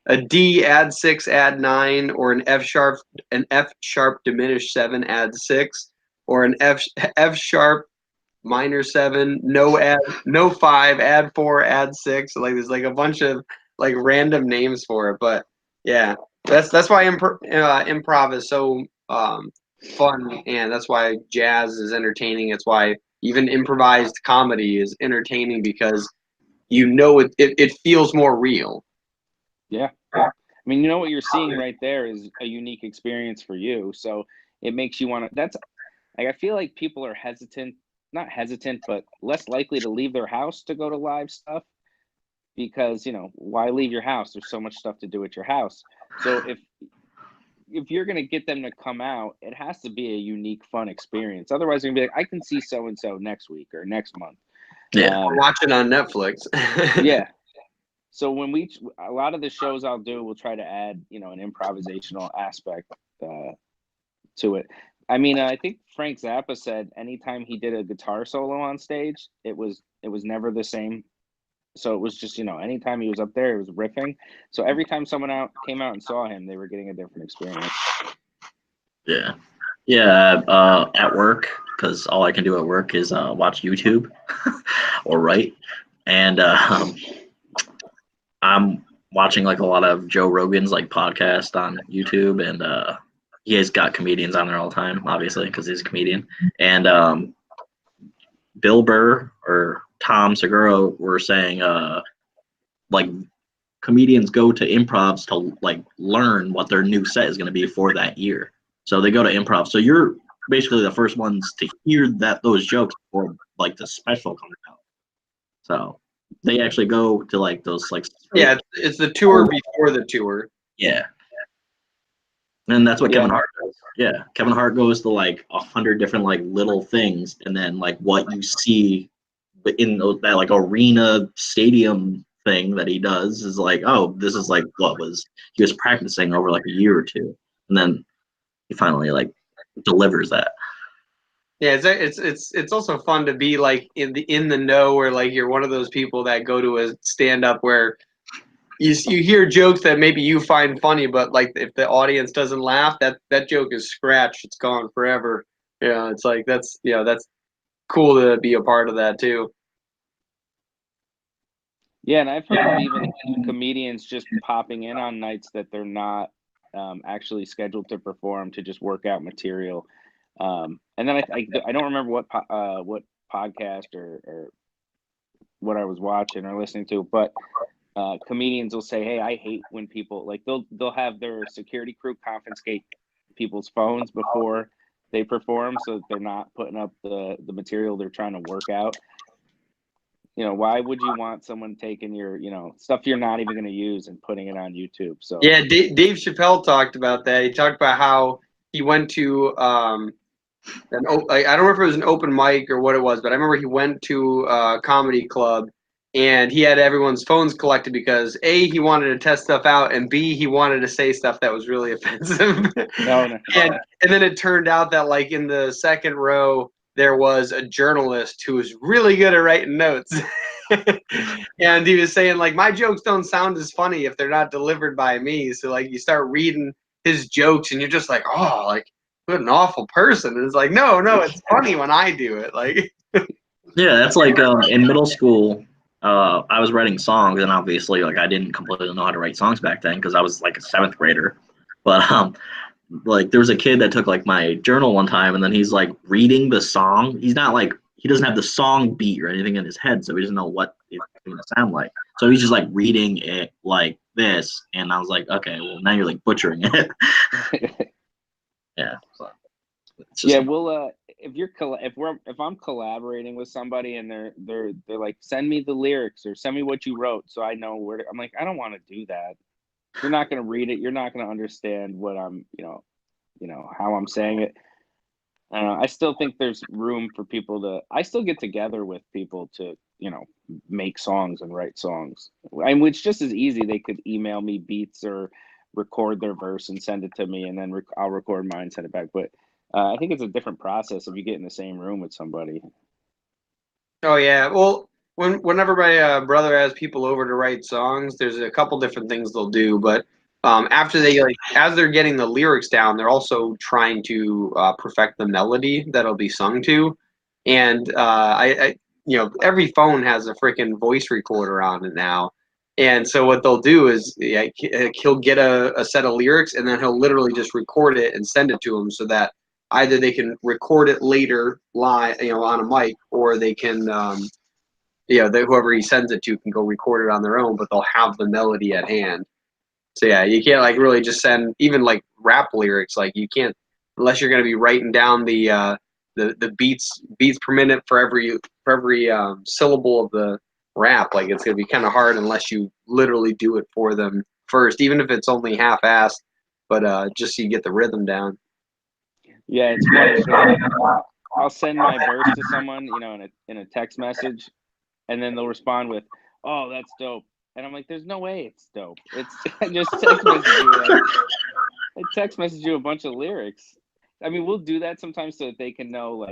a D add 6 add 9, or an F sharp diminished 7 add 6, or an F sharp minor 7 no 5 add 4 add 6. Like there's like a bunch of like random names for it, but yeah, that's why improv is so fun, and that's why jazz is entertaining. It's why even improvised comedy is entertaining, because it feels more real. Yeah. I mean, you know what you're seeing right there is a unique experience for you. So it makes you want to, that's like, I feel like people are not hesitant, but less likely to leave their house to go to live stuff because, why leave your house? There's so much stuff to do at your house. So if you're going to get them to come out, it has to be a unique, fun experience. Otherwise, they're going to be like, I can see so-and-so next week or next month. Yeah. Watch it on Netflix. Yeah. So a lot of the shows I'll do, we'll try to add, an improvisational aspect to it. I mean, I think Frank Zappa said anytime he did a guitar solo on stage, it was never the same. So it was just, anytime he was up there, it was riffing. So every time someone came out and saw him, they were getting a different experience. Yeah. Yeah. At work, because all I can do at work is watch YouTube or write. And I'm watching like a lot of Joe Rogan's like podcast on YouTube, and he has got comedians on there all the time, obviously, because he's a comedian. And Bill Burr or Tom Segura were saying like comedians go to improvs to like learn what their new set is going to be for that year. So they go to improv. So you're basically the first ones to hear those jokes before like the special comes out. So they actually go to like those like yeah, it's the tour before the tour. Yeah. And that's what Kevin Hart does. Yeah. Kevin Hart goes to like 100 different like little things, and then like what you see in that like arena stadium thing that he does is like, oh, this is like what he was practicing over like a year or two, and then he finally like delivers that. Yeah, it's also fun to be like in the know, where like you're one of those people that go to a stand up where you hear jokes that maybe you find funny, but like if the audience doesn't laugh, that joke is scratched. It's gone forever. Yeah, it's like that's cool to be a part of that too. Yeah, and I've heard of even comedians just popping in on nights that they're not actually scheduled to perform, to just work out material. And then I don't remember what podcast or what I was watching or listening to, but comedians will say, "Hey, I hate when people like they'll have their security crew confiscate people's phones before they perform, so that they're not putting up the material they're trying to work out." Why would you want someone taking your, stuff you're not even going to use and putting it on YouTube? So yeah, Dave Chappelle talked about that. He talked about how he went to I don't remember if it was an open mic or what it was, but I remember he went to a comedy club and he had everyone's phones collected because A, he wanted to test stuff out, and B, he wanted to say stuff that was really offensive. no. and then it turned out that like in the second row there was a journalist who was really good at writing notes. And he was saying like, my jokes don't sound as funny if they're not delivered by me. So like you start reading his jokes and you're just like, oh, like what an awful person. And it's like, no, it's funny when I do it. Like Yeah, that's like in middle school, I was writing songs, and obviously like I didn't completely know how to write songs back then because I was like a 7th grader. But like there was a kid that took like my journal one time, and then he's like reading the song. He doesn't have the song beat or anything in his head, so he doesn't know what it's going to sound like. So he's just like reading it like this, and I was like, okay, well now you're like butchering it. Yeah. So Yeah, we'll if I'm collaborating with somebody and they're like, send me the lyrics or send me what you wrote so I know where I'm like, I don't want to do that. You're not going to read it. You're not going to understand what I'm, how I'm saying it. I still think there's room for people I still get together with people to, make songs and write songs. And it's just as easy. They could email me beats or record their verse and send it to me, and then I'll record mine and send it back. But I think it's a different process if you get in the same room with somebody. oh yeah, well, whenever my brother has people over to write songs, there's a couple different things they'll do. But after they as they're getting the lyrics down, they're also trying to perfect the melody that'll be sung to. And I every phone has a freaking voice recorder on it now. And so what they'll do is he'll get a set of lyrics, and then he'll literally just record it and send it to him, so that either they can record it later live, on a mic, or they can whoever he sends it to can go record it on their own, but they'll have the melody at hand. So yeah, you can't really just send even rap lyrics. You can't, unless you're going to be writing down the beats per minute for every syllable of the rap. It's going to be kind of hard unless you literally do it for them first, even if it's only half-assed, but just so you get the rhythm down. Yeah, it's funny. So I'll send my verse to someone, in a text message, and then they'll respond with, "Oh, that's dope," and I'm like, "There's no way it's dope. It's I just text message you a bunch of lyrics." I mean, we'll do that sometimes so that they can know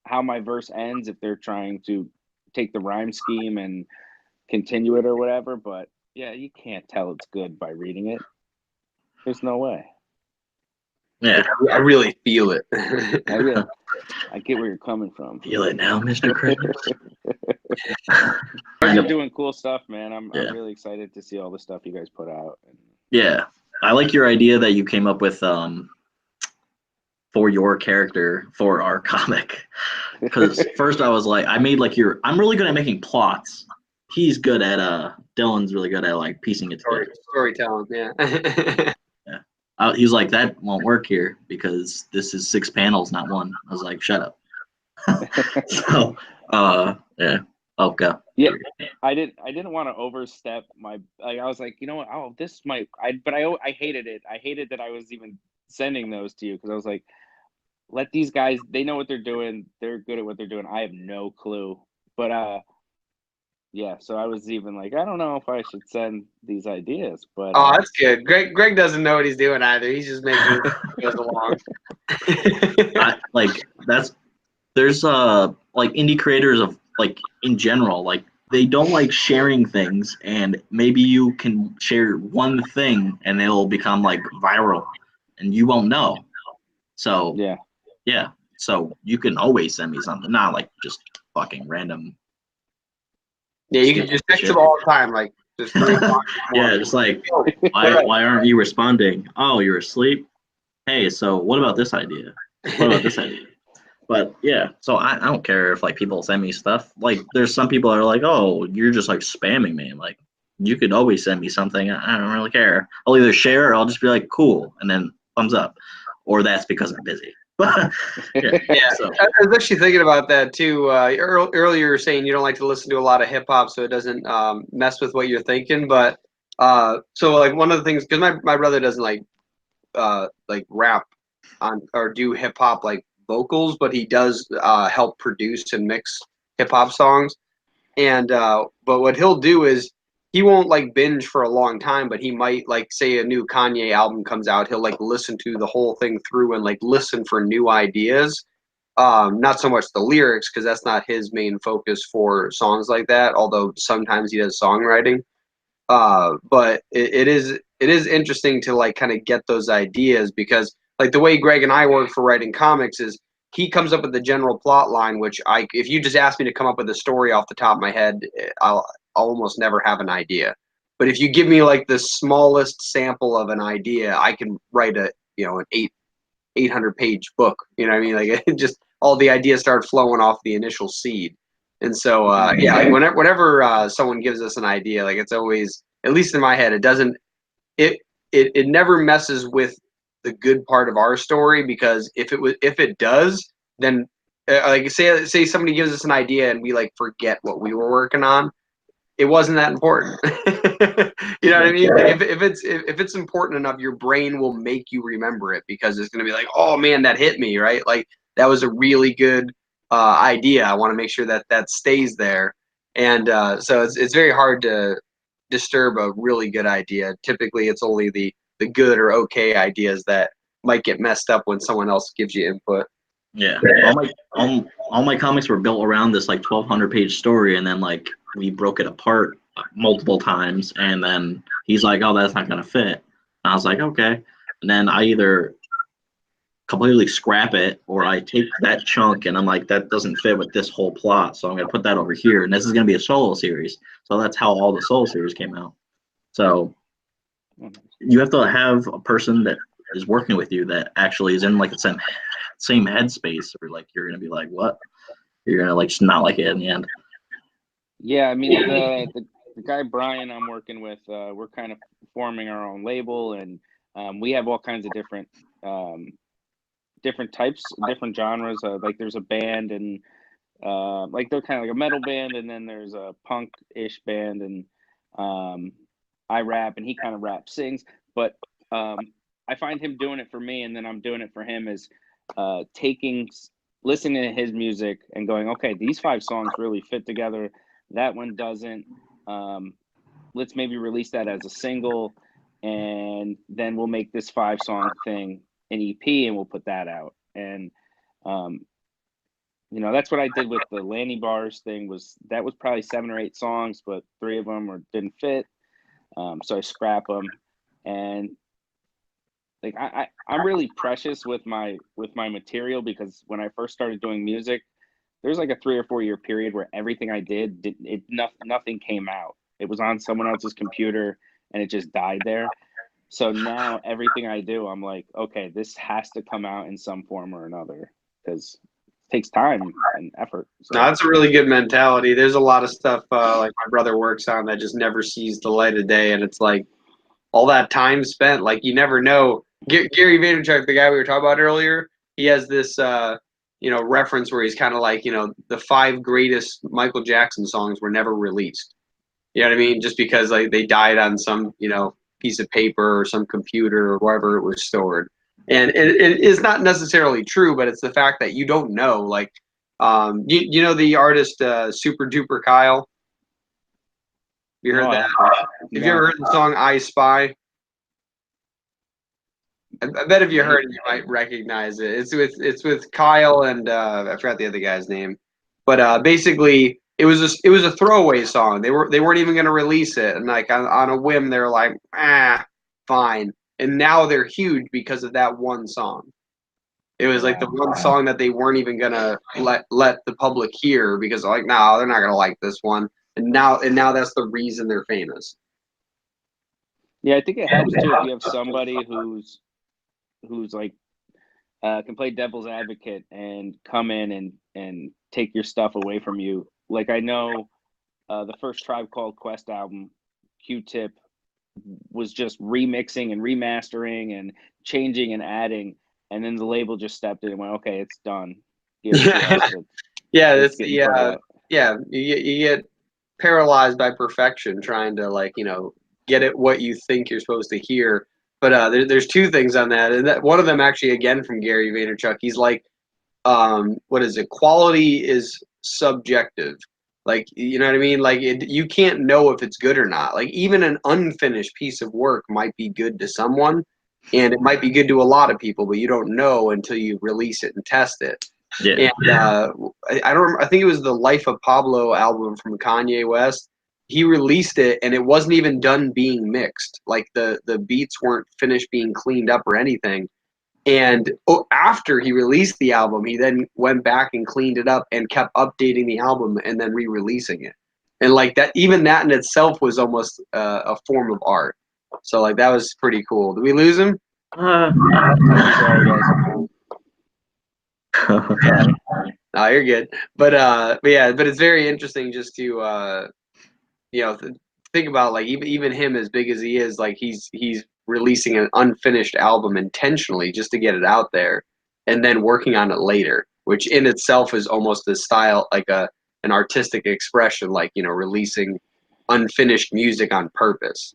how my verse ends if they're trying to take the rhyme scheme and continue it or whatever. But yeah, you can't tell it's good by reading it. There's no way. Yeah, I really feel it. I get where you're coming from. Feel it now, Mr. Christmas. You're doing cool stuff, man. I'm really excited to see all the stuff you guys put out. Yeah, I like your idea that you came up with for your character for our comic. Because first I was like, I made I'm really good at making plots. He's good at Dylan's really good at piecing it together. Storytelling, yeah. He's like, that won't work here because this is 6 panels, not 1. I was like, shut up. So, yeah. Okay. Yeah, I didn't want to overstep my. I was like, what? Oh, this might. But I hated it. I hated that I was even sending those to you because I was like, let these guys. They know what they're doing. They're good at what they're doing. I have no clue. But yeah. So I was even like, I don't know if I should send these ideas. But oh, that's good. Greg doesn't know what he's doing either. He's just making it goes along. There's indie creators of in general, they don't like sharing things, and maybe you can share one thing and it'll become viral and you won't know. So yeah, so you can always send me something, not just fucking random. Yeah, you can just text them all the time, just yeah, just why aren't you responding? Oh, you're asleep. Hey, so what about this idea? What about this idea? But yeah, so I don't care if people send me stuff. There's some people that are like, oh, you're just spamming me. You could always send me something. I don't really care. I'll either share or I'll just be like, cool, and then thumbs up, or that's because I'm busy. yeah. So. I was actually thinking about that too. Earlier, you were saying you don't like to listen to a lot of hip hop, so it doesn't mess with what you're thinking. But so one of the things, because my brother doesn't rap on or do hip hop vocals, but he does help produce and mix hip hop songs. And but what he'll do is he won't binge for a long time, but he might say a new Kanye album comes out, he'll listen to the whole thing through and listen for new ideas. Not so much the lyrics, because that's not his main focus for songs like that, although sometimes he does songwriting. But it is interesting to kind of get those ideas, because the way Greg and I work for writing comics is he comes up with the general plot line, which if you just ask me to come up with a story off the top of my head, I'll almost never have an idea. But if you give me the smallest sample of an idea, I can write an 800-page book. You know what I mean? It just all the ideas start flowing off the initial seed. And so yeah, whenever someone gives us an idea, it's always, at least in my head, it never messes with the good part of our story, because if it does, then say somebody gives us an idea and we forget what we were working on, it wasn't that important. You know what I mean? If it's important enough, your brain will make you remember it, because it's going to be oh man, that hit me, right? That was a really good idea. I want to make sure that stays there. And so it's very hard to disturb a really good idea. Typically it's only the good or okay ideas that might get messed up when someone else gives you input. Yeah, all my comics were built around this like 1,200-page story, and then like we broke it apart multiple times, and then he's like, "Oh, that's not gonna fit." And I was like, "Okay," and then I either completely scrap it or I take that chunk and I'm like, that doesn't fit with this whole plot, so I'm gonna put that over here, and this is gonna be a solo series. So that's how all the solo series came out. So you have to have a person that is working with you that actually is in like the same headspace, or like you're gonna be like, what? You're gonna like just not like it in the end. Yeah, I mean the guy Brian I'm working with, we're kind of forming our own label, and we have all kinds of um, different types, different genres. Like there's a band, and like they're kind of like a metal band, and then there's a punk-ish band, and I rap, and he kind of rap sings. But I find him doing it for me, and then I'm doing it for him, is taking listening to his music and going, okay, these 5 songs really fit together. That one doesn't. Let's maybe release that as a single, and then we'll make this 5-song thing an EP, and we'll put that out. And um, that's what I did with the Lanny Bars thing. That was probably 7 or 8 songs, but 3 of them didn't fit. So I scrap them, and like I'm really precious with my material, because when I first started doing music, there's like a 3 or 4 year period where everything I did nothing came out. It was on someone else's computer, and it just died there. So now everything I do, I'm like, okay, this has to come out in some form or another, because it takes time and effort. No, So that's a really good mentality. There's a lot of stuff like my brother works on that just never sees the light of day, and it's like all that time spent. Like you never know. Gary Vaynerchuk, the guy we were talking about earlier, he has this reference where he's kind of like, the 5 greatest Michael Jackson songs were never released. You know what I mean? Just because like they died on some piece of paper or some computer or wherever it was stored. And it is not necessarily true, but it's the fact that you don't know. Like, you know the artist Super Duper Kyle. Have you heard no, that? Have you ever heard the song "I Spy"? I bet if you heard it, you might recognize it. It's with Kyle and I forgot the other guy's name, but basically it was a throwaway song. They weren't even going to release it, and like on a whim they were like, fine. And now they're huge because of that one song. It was like the one song that they weren't even gonna let the public hear because like, no, they're not gonna like this one. And now that's the reason they're famous. yeah, I think it helps too if you have somebody who's like can play devil's advocate and come in and take your stuff away from you. Like I know the first Tribe Called Quest album, Q-Tip was just remixing and remastering and changing and adding, and then the label just stepped in and went, okay, it's done. Give it to us. Yeah, Let's it's get in front of that. yeah. You get paralyzed by perfection trying to like get it what you think you're supposed to hear. But there's 2 things on that, and that one of them actually again from Gary Vaynerchuk. He's like, what is it? Quality is subjective. Like you know what I mean? Like you can't know if it's good or not. Like even an unfinished piece of work might be good to someone, and it might be good to a lot of people, but you don't know until you release it and test it. Yeah. And I don't remember, I think it was the Life of Pablo album from Kanye West. He released it and it wasn't even done being mixed. Like the beats weren't finished being cleaned up or anything. And after he released the album, he then went back and cleaned it up and kept updating the album and then re-releasing it. And like that, even that in itself was almost a form of art. So like that was pretty cool. Did we lose him? Uh, Sorry, guys. No, you're good. But yeah, but it's very interesting just to think about like even him as big as he is, like he's releasing an unfinished album intentionally just to get it out there, and then working on it later, which in itself is almost a style like an artistic expression, like releasing unfinished music on purpose.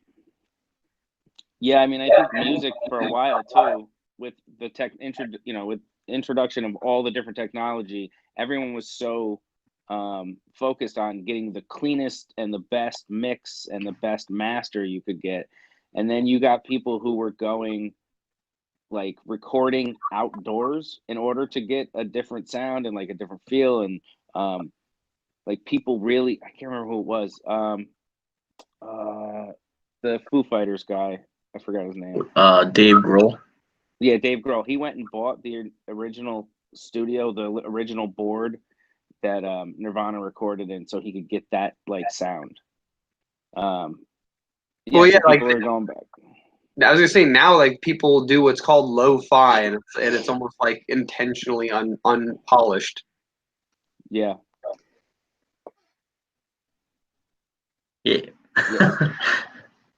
Yeah, I mean, I think music for a while too, with the with introduction of all the different technology, everyone was so focused on getting the cleanest and the best mix and the best master you could get, and then you got people who were going like recording outdoors in order to get a different sound and like a different feel. And like people really, I can't remember who it was. The Foo Fighters guy, I forgot his name. Dave Grohl. Yeah, Dave Grohl. He went and bought the original studio, the original board that Nirvana recorded in, so he could get that like sound. Yeah, Well, yeah, so like people are going back. I was gonna say now, like people do what's called lo-fi, and it's almost like intentionally unpolished. Yeah. Yeah. Yeah.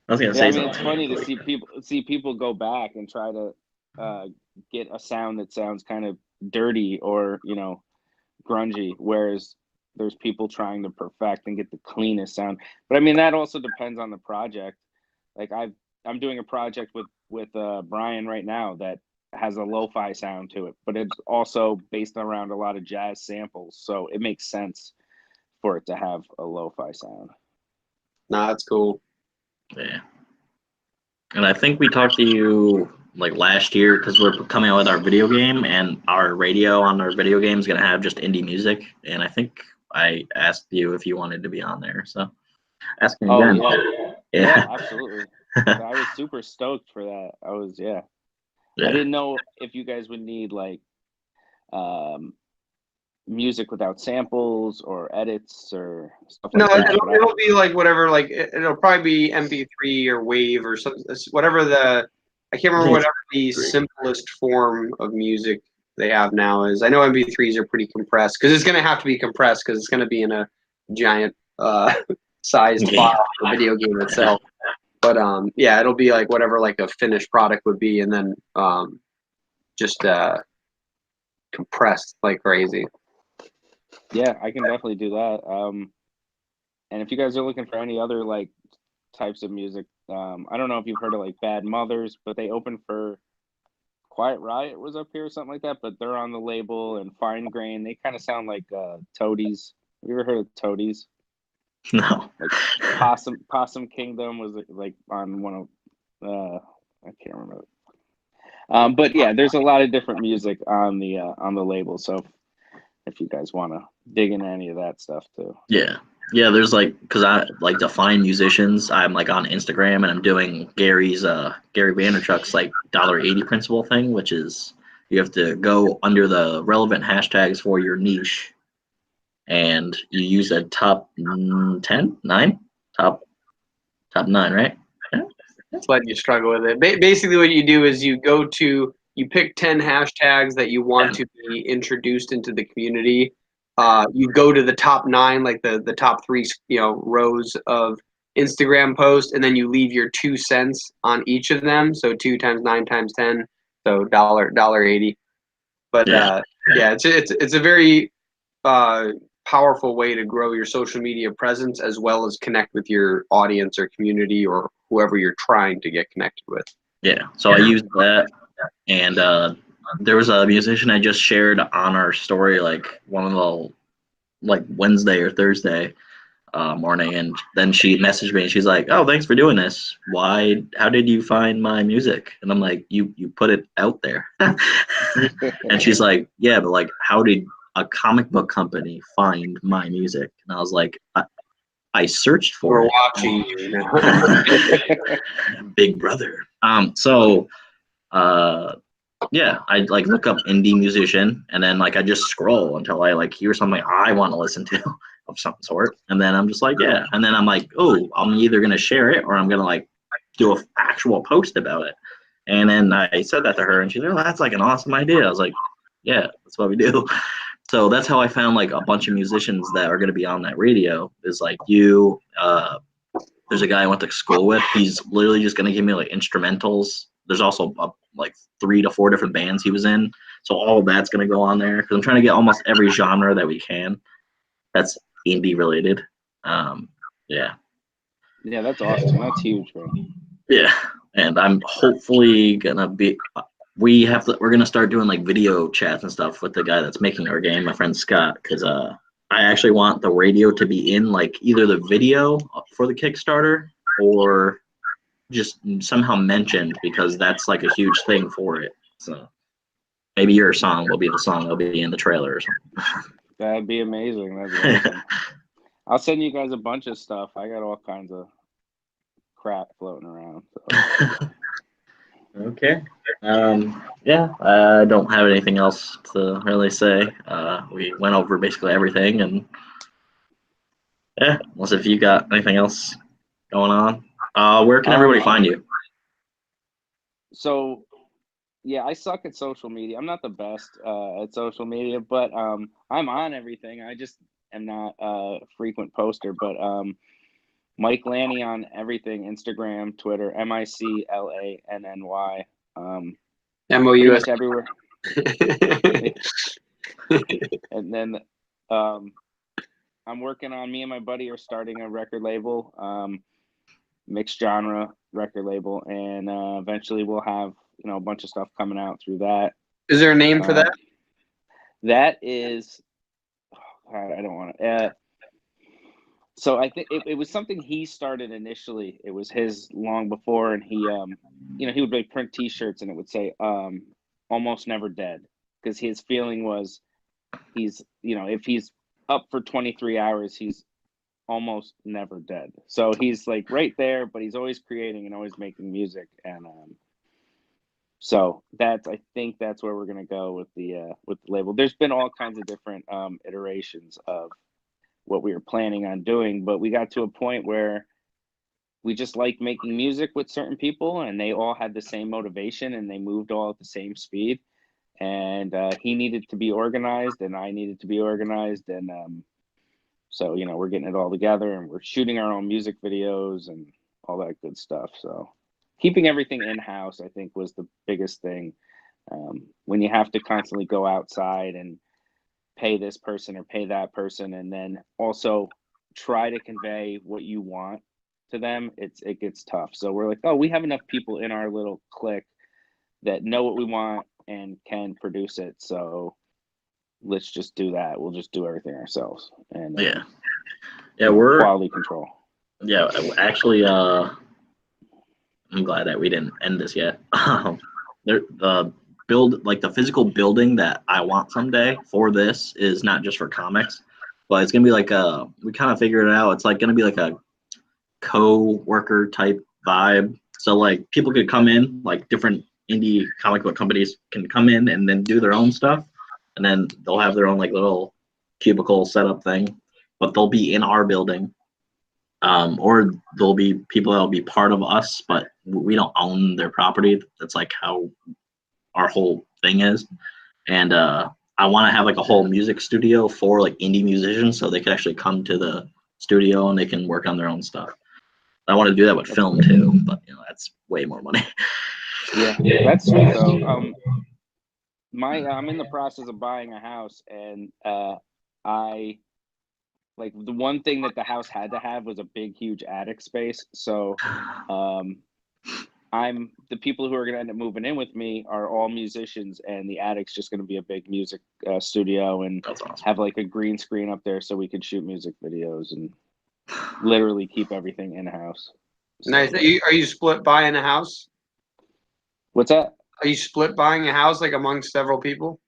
I was gonna Yeah, say I mean, it's something. funny to see people go back and try to get a sound that sounds kind of dirty or, you know, grungy, whereas there's people trying to perfect and get the cleanest sound. But I mean, that also depends on the project. Like I'm doing a project with Brian right now that has a lo-fi sound to it, but it's also based around a lot of jazz samples, so it makes sense for it to have a lo-fi sound. Nah, that's cool. Yeah. And I think we talked to you like last year because we're coming out with our video game, and our radio on our video game is gonna have just indie music. And I think I asked you if you wanted to be on there, so asking Oh again. yeah, Yeah. yeah, absolutely. I was super stoked for that. I Yeah. didn't know if you guys would need like music whatout samples or edits or stuff No, like that. it'll be like whatever. Like it'll probably be MP3 or Wave or something. Whatever I can't remember whatever the simplest form of music they have now is. I know MP3s are pretty compressed because it's gonna have to be compressed because it's gonna be in a giant sized file for the video game itself. But yeah, it'll be like whatever like a finished product would be, and then just compressed like crazy. Yeah, I can definitely do that. And if you guys are looking for any other like types of music, I don't know if you've heard of like Bad Mothers, but they opened for Quiet Riot was up here or something like that, but they're on the label, and Fine Grain. They kind of sound like Toadies. Have you ever heard of Toadies? No. Like Possum Kingdom was like on one of I can't remember. But yeah, there's a lot of different music on the label. So if you guys want to dig into any of that stuff too. Yeah. Yeah, there's like, because I like to find musicians. I'm like on Instagram and I'm doing Gary Vaynerchuk's like $1.80 principle thing, which is you have to go under the relevant hashtags for your niche, and you use a top 10, 9, top 9, right? Yeah. But you struggle with it. Basically, what you do is you pick 10 hashtags that you want to be introduced into the community. You go to the top 9, like the top 3, rows of Instagram posts, and then you leave your 2 cents on each of them. So 2 times 9 times 10, so $1.80. But yeah, it's a very powerful way to grow your social media presence as well as connect with your audience or community or whoever you're trying to get connected with. Yeah, so I used that, and there was a musician I just shared on our story, like one of the like Wednesday or Thursday morning, and then she messaged me and she's like, "Oh, thanks for doing this. How did you find my music?" And I'm like, "You put it out there." And she's like, "Yeah, but like, how did a comic book company find my music?" And I was like, I searched for We're it. watching you now. Big brother. Yeah, I like look up indie musician, and then like I just scroll until I like hear something I want to listen to of some sort, and then I'm just like, yeah, and then I'm like, oh, I'm either gonna share it or I'm gonna like do an actual post about it. And then I said that to her, and she's like, oh, that's like an awesome idea. I was like, yeah, that's what we do. So that's how I found like a bunch of musicians that are gonna be on that radio. Is like you. There's a guy I went to school with. He's literally just gonna give me like instrumentals. There's also like 3 to 4 different bands he was in, so all of that's gonna go on there because I'm trying to get almost every genre that we can that's indie related. Yeah. Yeah, that's awesome. That's huge, bro. Yeah, and I'm hopefully gonna be. We're gonna start doing like video chats and stuff with the guy that's making our game, my friend Scott, because I actually want the radio to be in like either the video for the Kickstarter or just somehow mentioned, because that's like a huge thing for it. So maybe your song will be the song that'll be in the trailer or something. That'd be amazing. That'd be awesome. I'll send you guys a bunch of stuff. I got all kinds of crap floating around. So. Okay. Yeah, I don't have anything else to really say. We went over basically everything, and yeah, unless if you got anything else going on. Where can everybody find you? So, yeah, I suck at social media. I'm not the best at social media, but I'm on everything. I just am not a frequent poster. But Mike Lanny on everything: Instagram, Twitter, MICLANNY. Pretty much everywhere. And then I'm working on, me and my buddy are starting a record label, mixed genre record label, and eventually we'll have a bunch of stuff coming out through that. Is there a name for that? That is, I don't want to. So I think it was something he started initially. It was his long before, and he he would like print T-shirts, and it would say "Almost Never Dead," because his feeling was he's if he's up for 23 hours, he's almost never dead. So he's like right there, but he's always creating and always making music, and so I think that's where we're gonna go with the label. There's been all kinds of different iterations of what we were planning on doing, but we got to a point where we just like making music with certain people, and they all had the same motivation, and they moved all at the same speed. And he needed to be organized, and I needed to be organized, and so we're getting it all together, and we're shooting our own music videos and all that good stuff. So keeping everything in house, I think, was the biggest thing. When you have to constantly go outside and pay this person or pay that person, and then also try to convey what you want to them, it gets tough. So we're like, oh, we have enough people in our little clique that know what we want and can produce it. So let's just do that. We'll just do everything ourselves. And we're quality control. Yeah, actually, I'm glad that we didn't end this yet. The physical building that I want someday for this is not just for comics, but it's gonna be like we kind of figured it out. It's like gonna be like a co-worker type vibe. So like people could come in, like different indie comic book companies can come in and then do their own stuff, and then they'll have their own like little cubicle setup thing, but they'll be in our building. Or there'll be people that'll be part of us, but we don't own their property. That's like how our whole thing is. And I want to have like a whole music studio for like indie musicians, so they could actually come to the studio and they can work on their own stuff. I want to do that with film too, but that's way more money. Yeah, that's sweet though. I'm in the process of buying a house, and I like the one thing that the house had to have was a big, huge attic space. So the people who are going to end up moving in with me are all musicians, and the attic's just going to be a big music studio, and That's awesome. have like a green screen up there so we could shoot music videos and literally keep everything in house. So, Nice. Are you split buying a house? What's that? Are you split buying a house like amongst several people?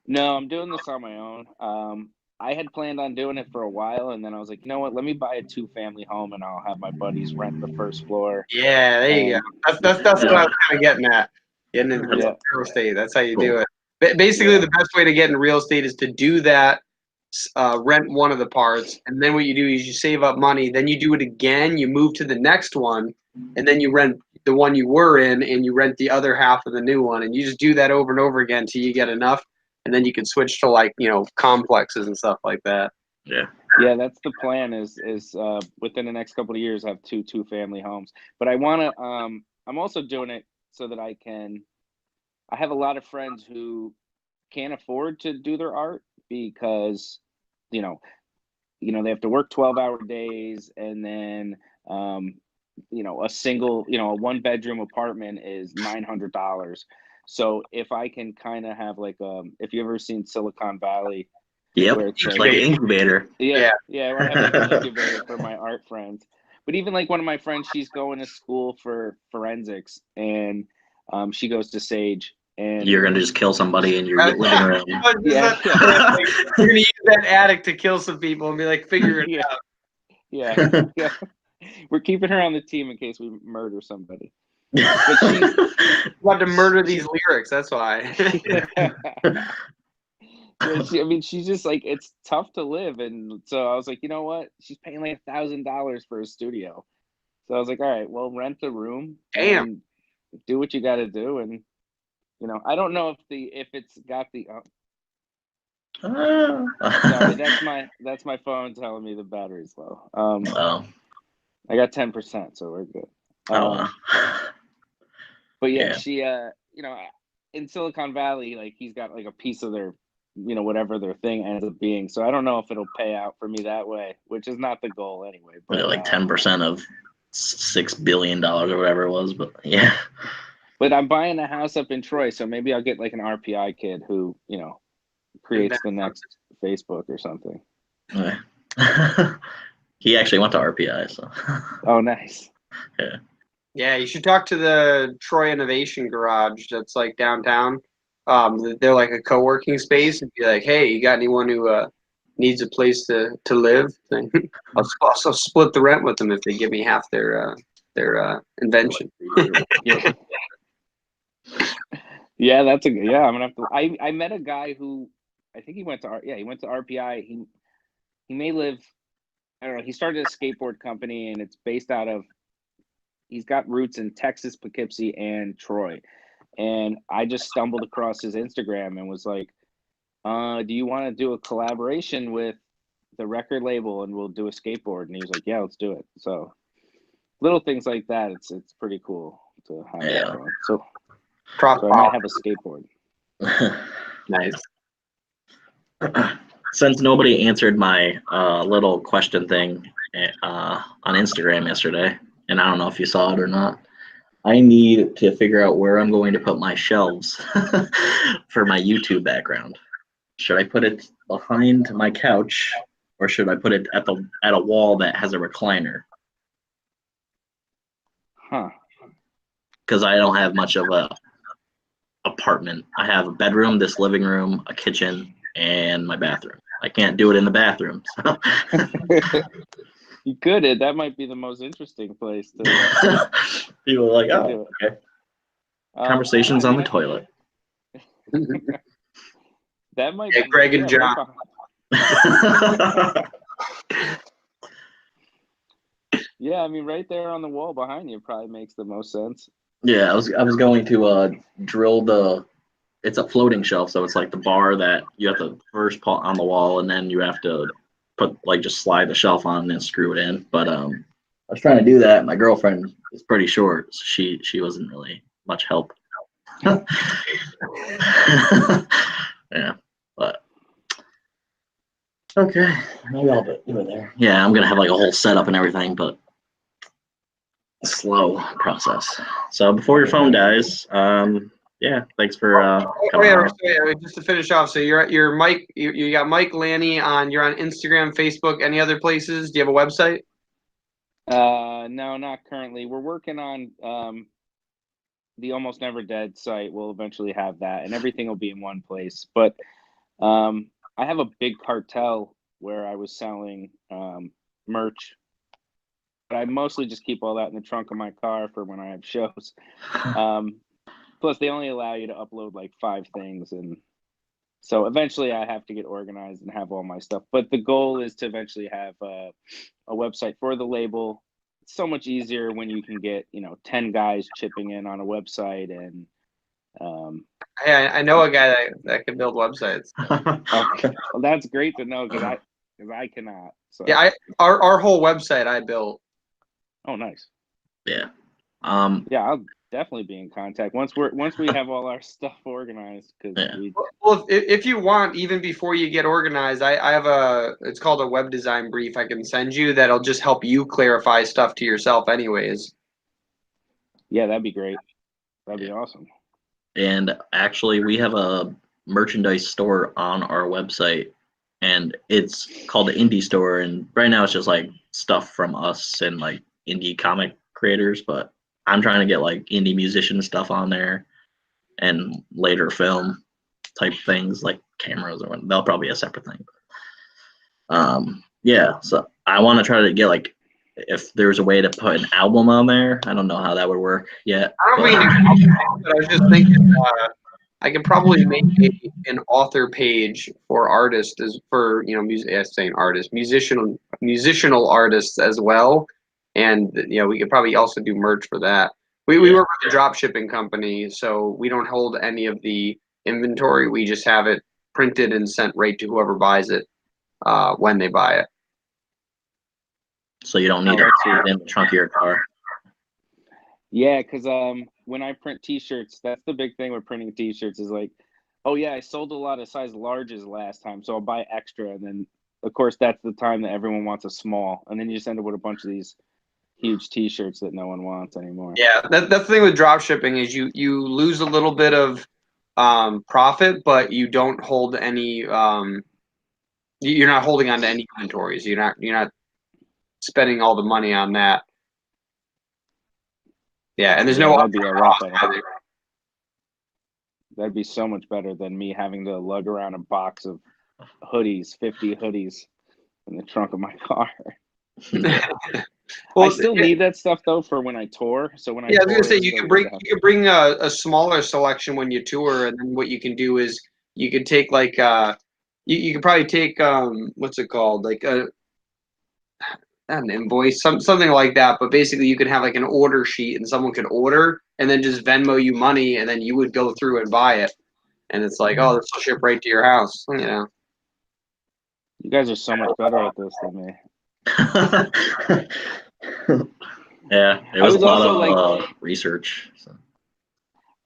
No, I'm doing this on my own. I had planned on doing it for a while, and then I was like, you know what? Let me buy a 2-family home, and I'll have my buddies rent the first floor. Yeah, there you go. That's what I was kind of getting at. Getting into real estate. That's how you do it. Basically, the best way to get in real estate is to do that, rent one of the parts, and then what you do is you save up money. Then you do it again. You move to the next one, and then you rent the one you were in, and you rent the other half of the new one, and you just do that over and over again until you get enough. And then you can switch to like complexes and stuff like that. Yeah, that's the plan. Is within the next couple of years have 2-family homes. But I want to. I'm also doing it so that I can. I have a lot of friends who can't afford to do their art because, they have to work 12-hour days, and then a single, a 1-bedroom apartment is $900. So if I can kind of have like if you ever seen Silicon Valley, where it's like an incubator. Yeah. I have like an incubator for my art friends. But even like one of my friends, she's going to school for forensics, and she goes to Sage, and You're gonna just kill somebody in your living room. Yeah. You're gonna use that attic to kill some people and be like, figure it out. Yeah. We're keeping her on the team in case we murder somebody. But she's about to murder these lyrics. That's why. She's just like, it's tough to live, and so I was like, you know what? She's paying like $1,000 for a studio, so I was like, all right, well, rent a room and do what you got to do, and I don't know if it's got the. Sorry, that's my phone telling me the battery's low. I got 10%, so we're good. But yeah, she in Silicon Valley, like he's got like a piece of their, whatever their thing ends up being. So I don't know if it'll pay out for me that way, which is not the goal anyway. But like 10% of $6 billion or whatever it was, but yeah. But I'm buying a house up in Troy, so maybe I'll get like an RPI kid who, creates the next Facebook or something. Okay. He actually went to RPI, so. Oh, nice. Yeah. Yeah, you should talk to the Troy Innovation Garage that's like downtown. They're like a co-working space, and be like, hey, you got anyone who needs a place to live? I'll also split the rent with them if they give me half their invention. Yeah, I'm gonna have to. I met a guy who I think he went to RPI. He may live. I don't know. He started a skateboard company, and it's based out of. He's got roots in Texas, Poughkeepsie, and Troy. And I just stumbled across his Instagram and was like, do you want to do a collaboration with the record label and we'll do a skateboard? And he was like, yeah, let's do it. So little things like that, it's pretty cool to have that going. So I might have a skateboard. Nice. Since nobody answered my little question thing on Instagram yesterday, and I don't know if you saw it or not, I need to figure out where I'm going to put my shelves for my YouTube background. Should I put it behind my couch, or should I put it at a wall that has a recliner? Huh. Because I don't have much of a apartment. I have a bedroom, this living room, a kitchen, and my bathroom. I can't do it in the bathroom. So. You could. That might be the most interesting place to. People are like, oh, okay. Conversations on the toilet. That might be Greg and John. Yeah, I mean, right there on the wall behind you probably makes the most sense. Yeah, I was going to drill it's a floating shelf, so it's like the bar that you have to first put on the wall, and then you have to just slide the shelf on and screw it in. But I was trying to do that. My girlfriend is pretty short, so she wasn't really much help. Yeah, but okay, maybe I'll do it there. Yeah, I'm gonna have like a whole setup and everything, but a slow process. So before your phone dies, yeah, thanks for coming on. Just to finish off, so you're Mike. You got Mike Lanny you're on Instagram, Facebook, any other places? Do you have a website? No, not currently. We're working on the Almost Never Dead site. We'll eventually have that, and everything will be in one place. But I have a big cartel where I was selling merch. But I mostly just keep all that in the trunk of my car for when I have shows. Plus, they only allow you to upload like 5 things. And so eventually I have to get organized and have all my stuff. But the goal is to eventually have a website for the label. It's so much easier when you can get, 10 guys chipping in on a website. And I know a guy that can build websites. Okay. Well, that's great to know because I cannot. So. Yeah, our whole website I built. Oh, nice. Yeah. Yeah, I'll definitely be in contact once we have all our stuff organized. Well, if you want, even before you get organized, I have it's called a web design brief I can send you that'll just help you clarify stuff to yourself anyways. Yeah, that'd be great. That'd be awesome. And actually, we have a merchandise store on our website, and it's called the Indie Store. And right now it's just like stuff from us and like indie comic creators, but I'm trying to get like indie musician stuff on there. and later film type things like cameras or what. They'll probably be a separate thing. Yeah, so I want to try to get like if there's a way to put an album on there. I don't know how that would work yet. I don't mean to complicate, but I was just thinking I can probably make an author page for artists as for saying artists, musicianal artists as well, and we could probably also do merch for that. We work with a drop shipping company, so we don't hold any of the inventory. We just have it printed and sent right to whoever buys it when they buy it. So you don't need to put it in the trunk of your car. Yeah, because when I print T-shirts, that's the big thing with printing T-shirts is like, oh yeah, I sold a lot of size larges last time, so I'll buy extra, and then of course that's the time that everyone wants a small, and then you just end up with a bunch of these huge T-shirts that no one wants anymore. Yeah, that's the thing with drop shipping is you lose a little bit of profit, but you don't hold any. You're not holding on to any inventories. You're not spending all the money on that. Yeah, and there's no that'd be a lot better. either. That'd be so much better than me having to lug around a box of hoodies, 50 hoodies in the trunk of my car. Well, I still need that stuff though for when I tour. So when I was tour, gonna say you could bring a smaller selection when you tour, and then what you can do is you could take like you could probably take what's it called, like not an invoice, something like that. But basically, you could have like an order sheet, and someone could order, and then just Venmo you money, and then you would go through and buy it, and it's like, oh, this will ship right to your house, You guys are so much better at this than me. Yeah, it was a lot of research. So.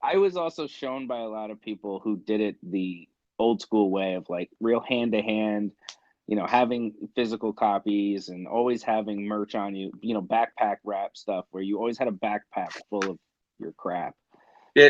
I was also shown by a lot of people who did it the old school way of like real hand to hand, having physical copies and always having merch on you, backpack wrap stuff where you always had a backpack full of your crap. Yeah,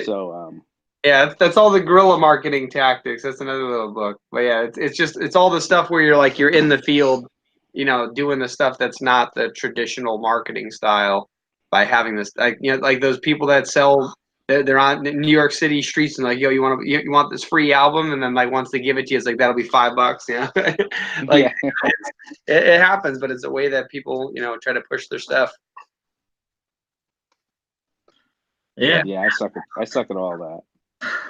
that's all the guerrilla marketing tactics. That's another little book. But yeah, it's all the stuff where you're in the field, doing the stuff that's not the traditional marketing style by having this like those people that sell they're on New York City streets and like, yo, you want this free album, and then like once they give it to you, it's like that'll be $5, like it happens, but it's a way that people try to push their stuff. Yeah, I suck at all that.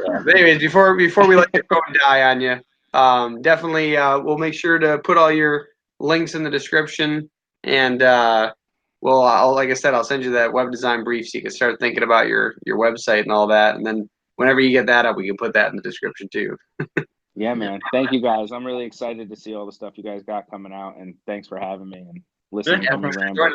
Yeah. But anyways, before we let your phone die on you, definitely we'll make sure to put all your links in the description, and like I said, I'll send you that web design brief so you can start thinking about your website and all that, and then whenever you get that up, we can put that in the description too. Yeah, man. Thank you guys. I'm really excited to see all the stuff you guys got coming out, and thanks for having me and listening to me ramble.